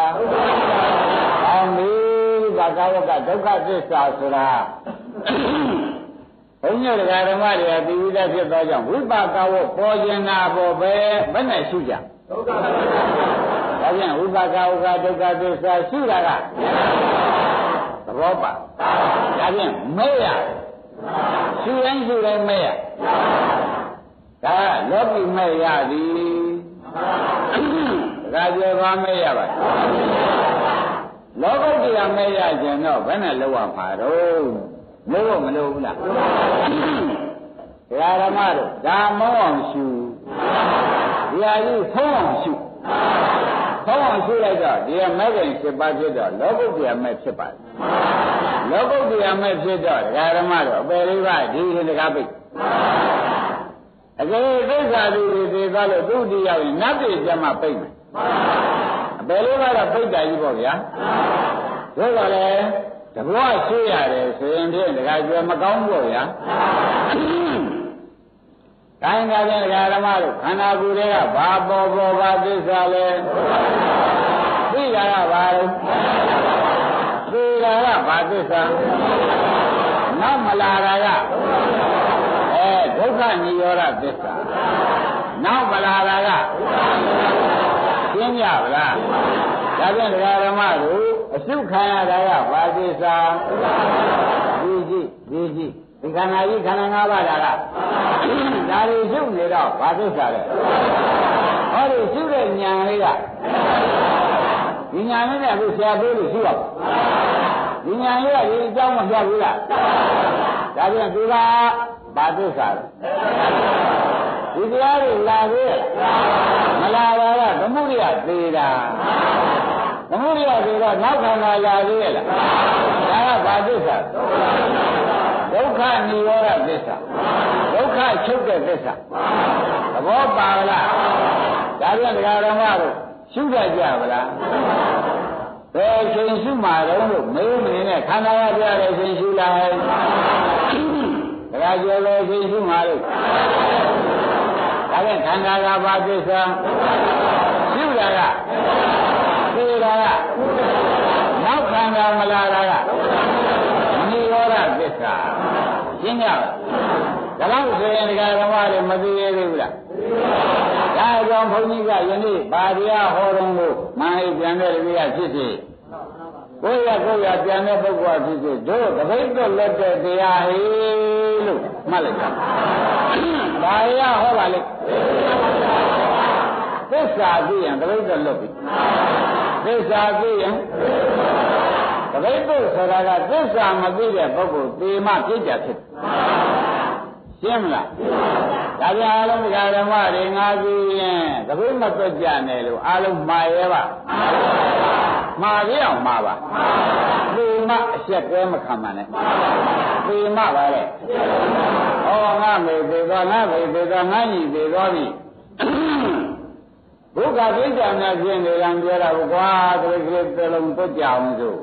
အောင်ပြီဝိပကဝကဒုက္ခသစ္စာဆိုတာဘုန်းကြီးတရားဓမ္မတွေကသိဝိသဖြစ်သောကြောင့်ဝိပါကဝပေါ်ခြင်းနာပေါ်ပဲဘယ်နဲ့ရှုကြဒုက္ခသစ္စာဒါပြန်ဝိပါကဝကဒုက္ခသစ္စာရှုတာကသဘောပါဒါပြန်မဲ့ရရှုရင်ရှုတိုင်းမဲ့ရဒါလောကီမဲ့ရသည်ဒါကြောဘာမဲ့ရပါလောကုတ္တရာမဲ့ရခြင်းတော့ဘယ်နဲ့လောက်ရမှာတော့လို့မလို့ဘူးလားဓမ္မတို့ဒါမောအောင်ရှုဒီဟာကြီးဖုံးအောင်ရှုလိုက်တော့ဒီမဲ့ခင်7ပါးဖြစ်တော့လောကုတ္တရာမဲ့ဖြစ်ပါတယ်လောကုတ္တရာမဲ့ဖြစ်တော့ဓမ္မတို့အပယ်လေးပါးဒီလိုတကားပိတ်အကယ်ဒိဋ္ဌာတိတွေသေသွားလို့သူ့တိရောက်ရင်နတ်ပြည်ကျမှပိတ်မယ်အပယ်လေးပါးတော့ပိတ်တာကြီးပေါ့ဗျာတို့ကလည်းတဘောရှိရတယ်ဆိုရင်ဖြင့်တခါကျွမကောင်းဘူးဗျာတိုင်းကလည်းဓမ္မတို့ခန္ဓာကိုယ်တွေကဘာပေါ်ဘာသစ္စာလဲသိတာကဘာလဲသိတာကဘာသစ္စာနောက်မလာတာကဒုက္ခនិရောဓသစ္စာနောက်မလာတာကရှင်းကြပါလားဒါပြန်ဓမ္မတို့အရှုခံရတာကဘာသစ္စာဒီခန္ဓာကြီးခန္ဓာ၅ပါးဒါကဒါတွေရှုနေတော့ဘာသစ္စာလဲဟောဒီရှုတဲ့ဉာဏ်လေးကဒီဉာဏ်လေးနဲ့အခုဆရာပြောလို့ရှုရပါဒီ ဒီညာရဒီအကြောင်းမပြဘူးလားဒါပြန်သူကဘာသစ္စာလဲဒီတရားတွေလာသေးမလာပါလားသမုဒိယသေးတာသမုဒိယသေးတော့နောက်ခန္ဓာလာသေးရဲ့လားဒါကဘာသစ္စာဒုက္ခនិရောဓသစ္စာဒုက္ခချုပ်တဲ့သစ္စာသဘောပါလားဒါပြန်တရားတော်တို့ရှုတတ်ကြပါလားဘယ်ချိန်ရှုမှာတော့လို့မေးမနေနဲ့ခန္ဓာရပြတဲ့ချိန်ရှုလိုက်တရားကျော်လို့ချိန်ရှုမှာလို့ဒါပြန်ခန္ဓာကဘာသစ္စာရှုတာကသိတာကနောက်ခန္ဓာမလာတာကနိရောဓသစ္စာရှင်းကြပါဒါလို့ဆိုရင်တရားဓမ္မတွေမသိသေးဘူးလားဒါကြောင့်ဘုန်းကြီးကယနေ့ဗာတရားဟောတော်မူမဟိပြန်တဲ့လူကဖြစ်စေကိုယ့်ရပြန်တဲ့ပုဂ္ဂိုလ်ဖြစ်စေတို့တပိတ်တော့လက်တဲ့တရားဟေလို့မှတ်လိုက်တာဗာရဟောပါလေသစ္စာသိရင်တပိတ်တော့လွတ်ပြီသစ္စာသိရင်တပိတ်တော့ဆိုတာကသစ္စာမသိတဲ့ပုဂ္ဂိုလ်သေမှပြည့်ကြဖြစ်ရှင်းမလားဒါပြန်အားလုံးတရားဓမ္မတွေငါကြည့်ရင်တပိတ်မသွက်ကြနဲ့လို့အားလုံးမှားရဲပါမှားပြအောင်မှားပါသေမှအရှက်ကဲမခံပါနဲ့သေမှပါလေဩငါမေသေသောငါမေသေသောငါညီသေသောပြီဘုရားပြိဋ္ဌာန်ပြင်းနေရန်ပြောတာကွာတပိတ်ကလေးတစ်လုံးသွက်ကြအောင်ဆို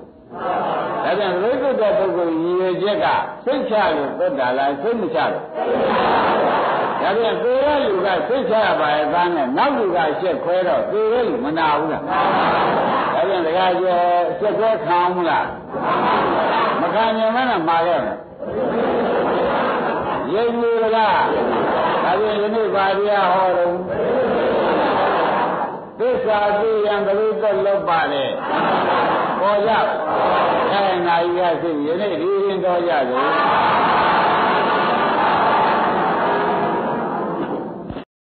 ဒါပြန်ရိတ်တဲ့ပုဂ္ဂိုလ်ရည်ရွယ်ချက်ကစိတ်ချလို့သွက်တာလားစိတ်မချလို့ဒါပြန်သေတဲ့လူကစိတ်ချပါရဲ့သားနဲ့နောက်လူကရှက်ခွဲတော့သေတဲ့လူမနာဘူးလားဒါပြန်တရားကျော်ရှက်ခွဲခံမလားမခံရင်မနဲ့မှာခဲ့မယ်ရိပ်လူကဒါပြန်ဒီနေ့ပါတရားဟောတော့သစ္စာသိရင်ဘယ်လိုတော့လွတ်ပါလဲပေါ်ကြအဲနာယီရရှိယနေ့ဒီရင်တော်ကြတယ်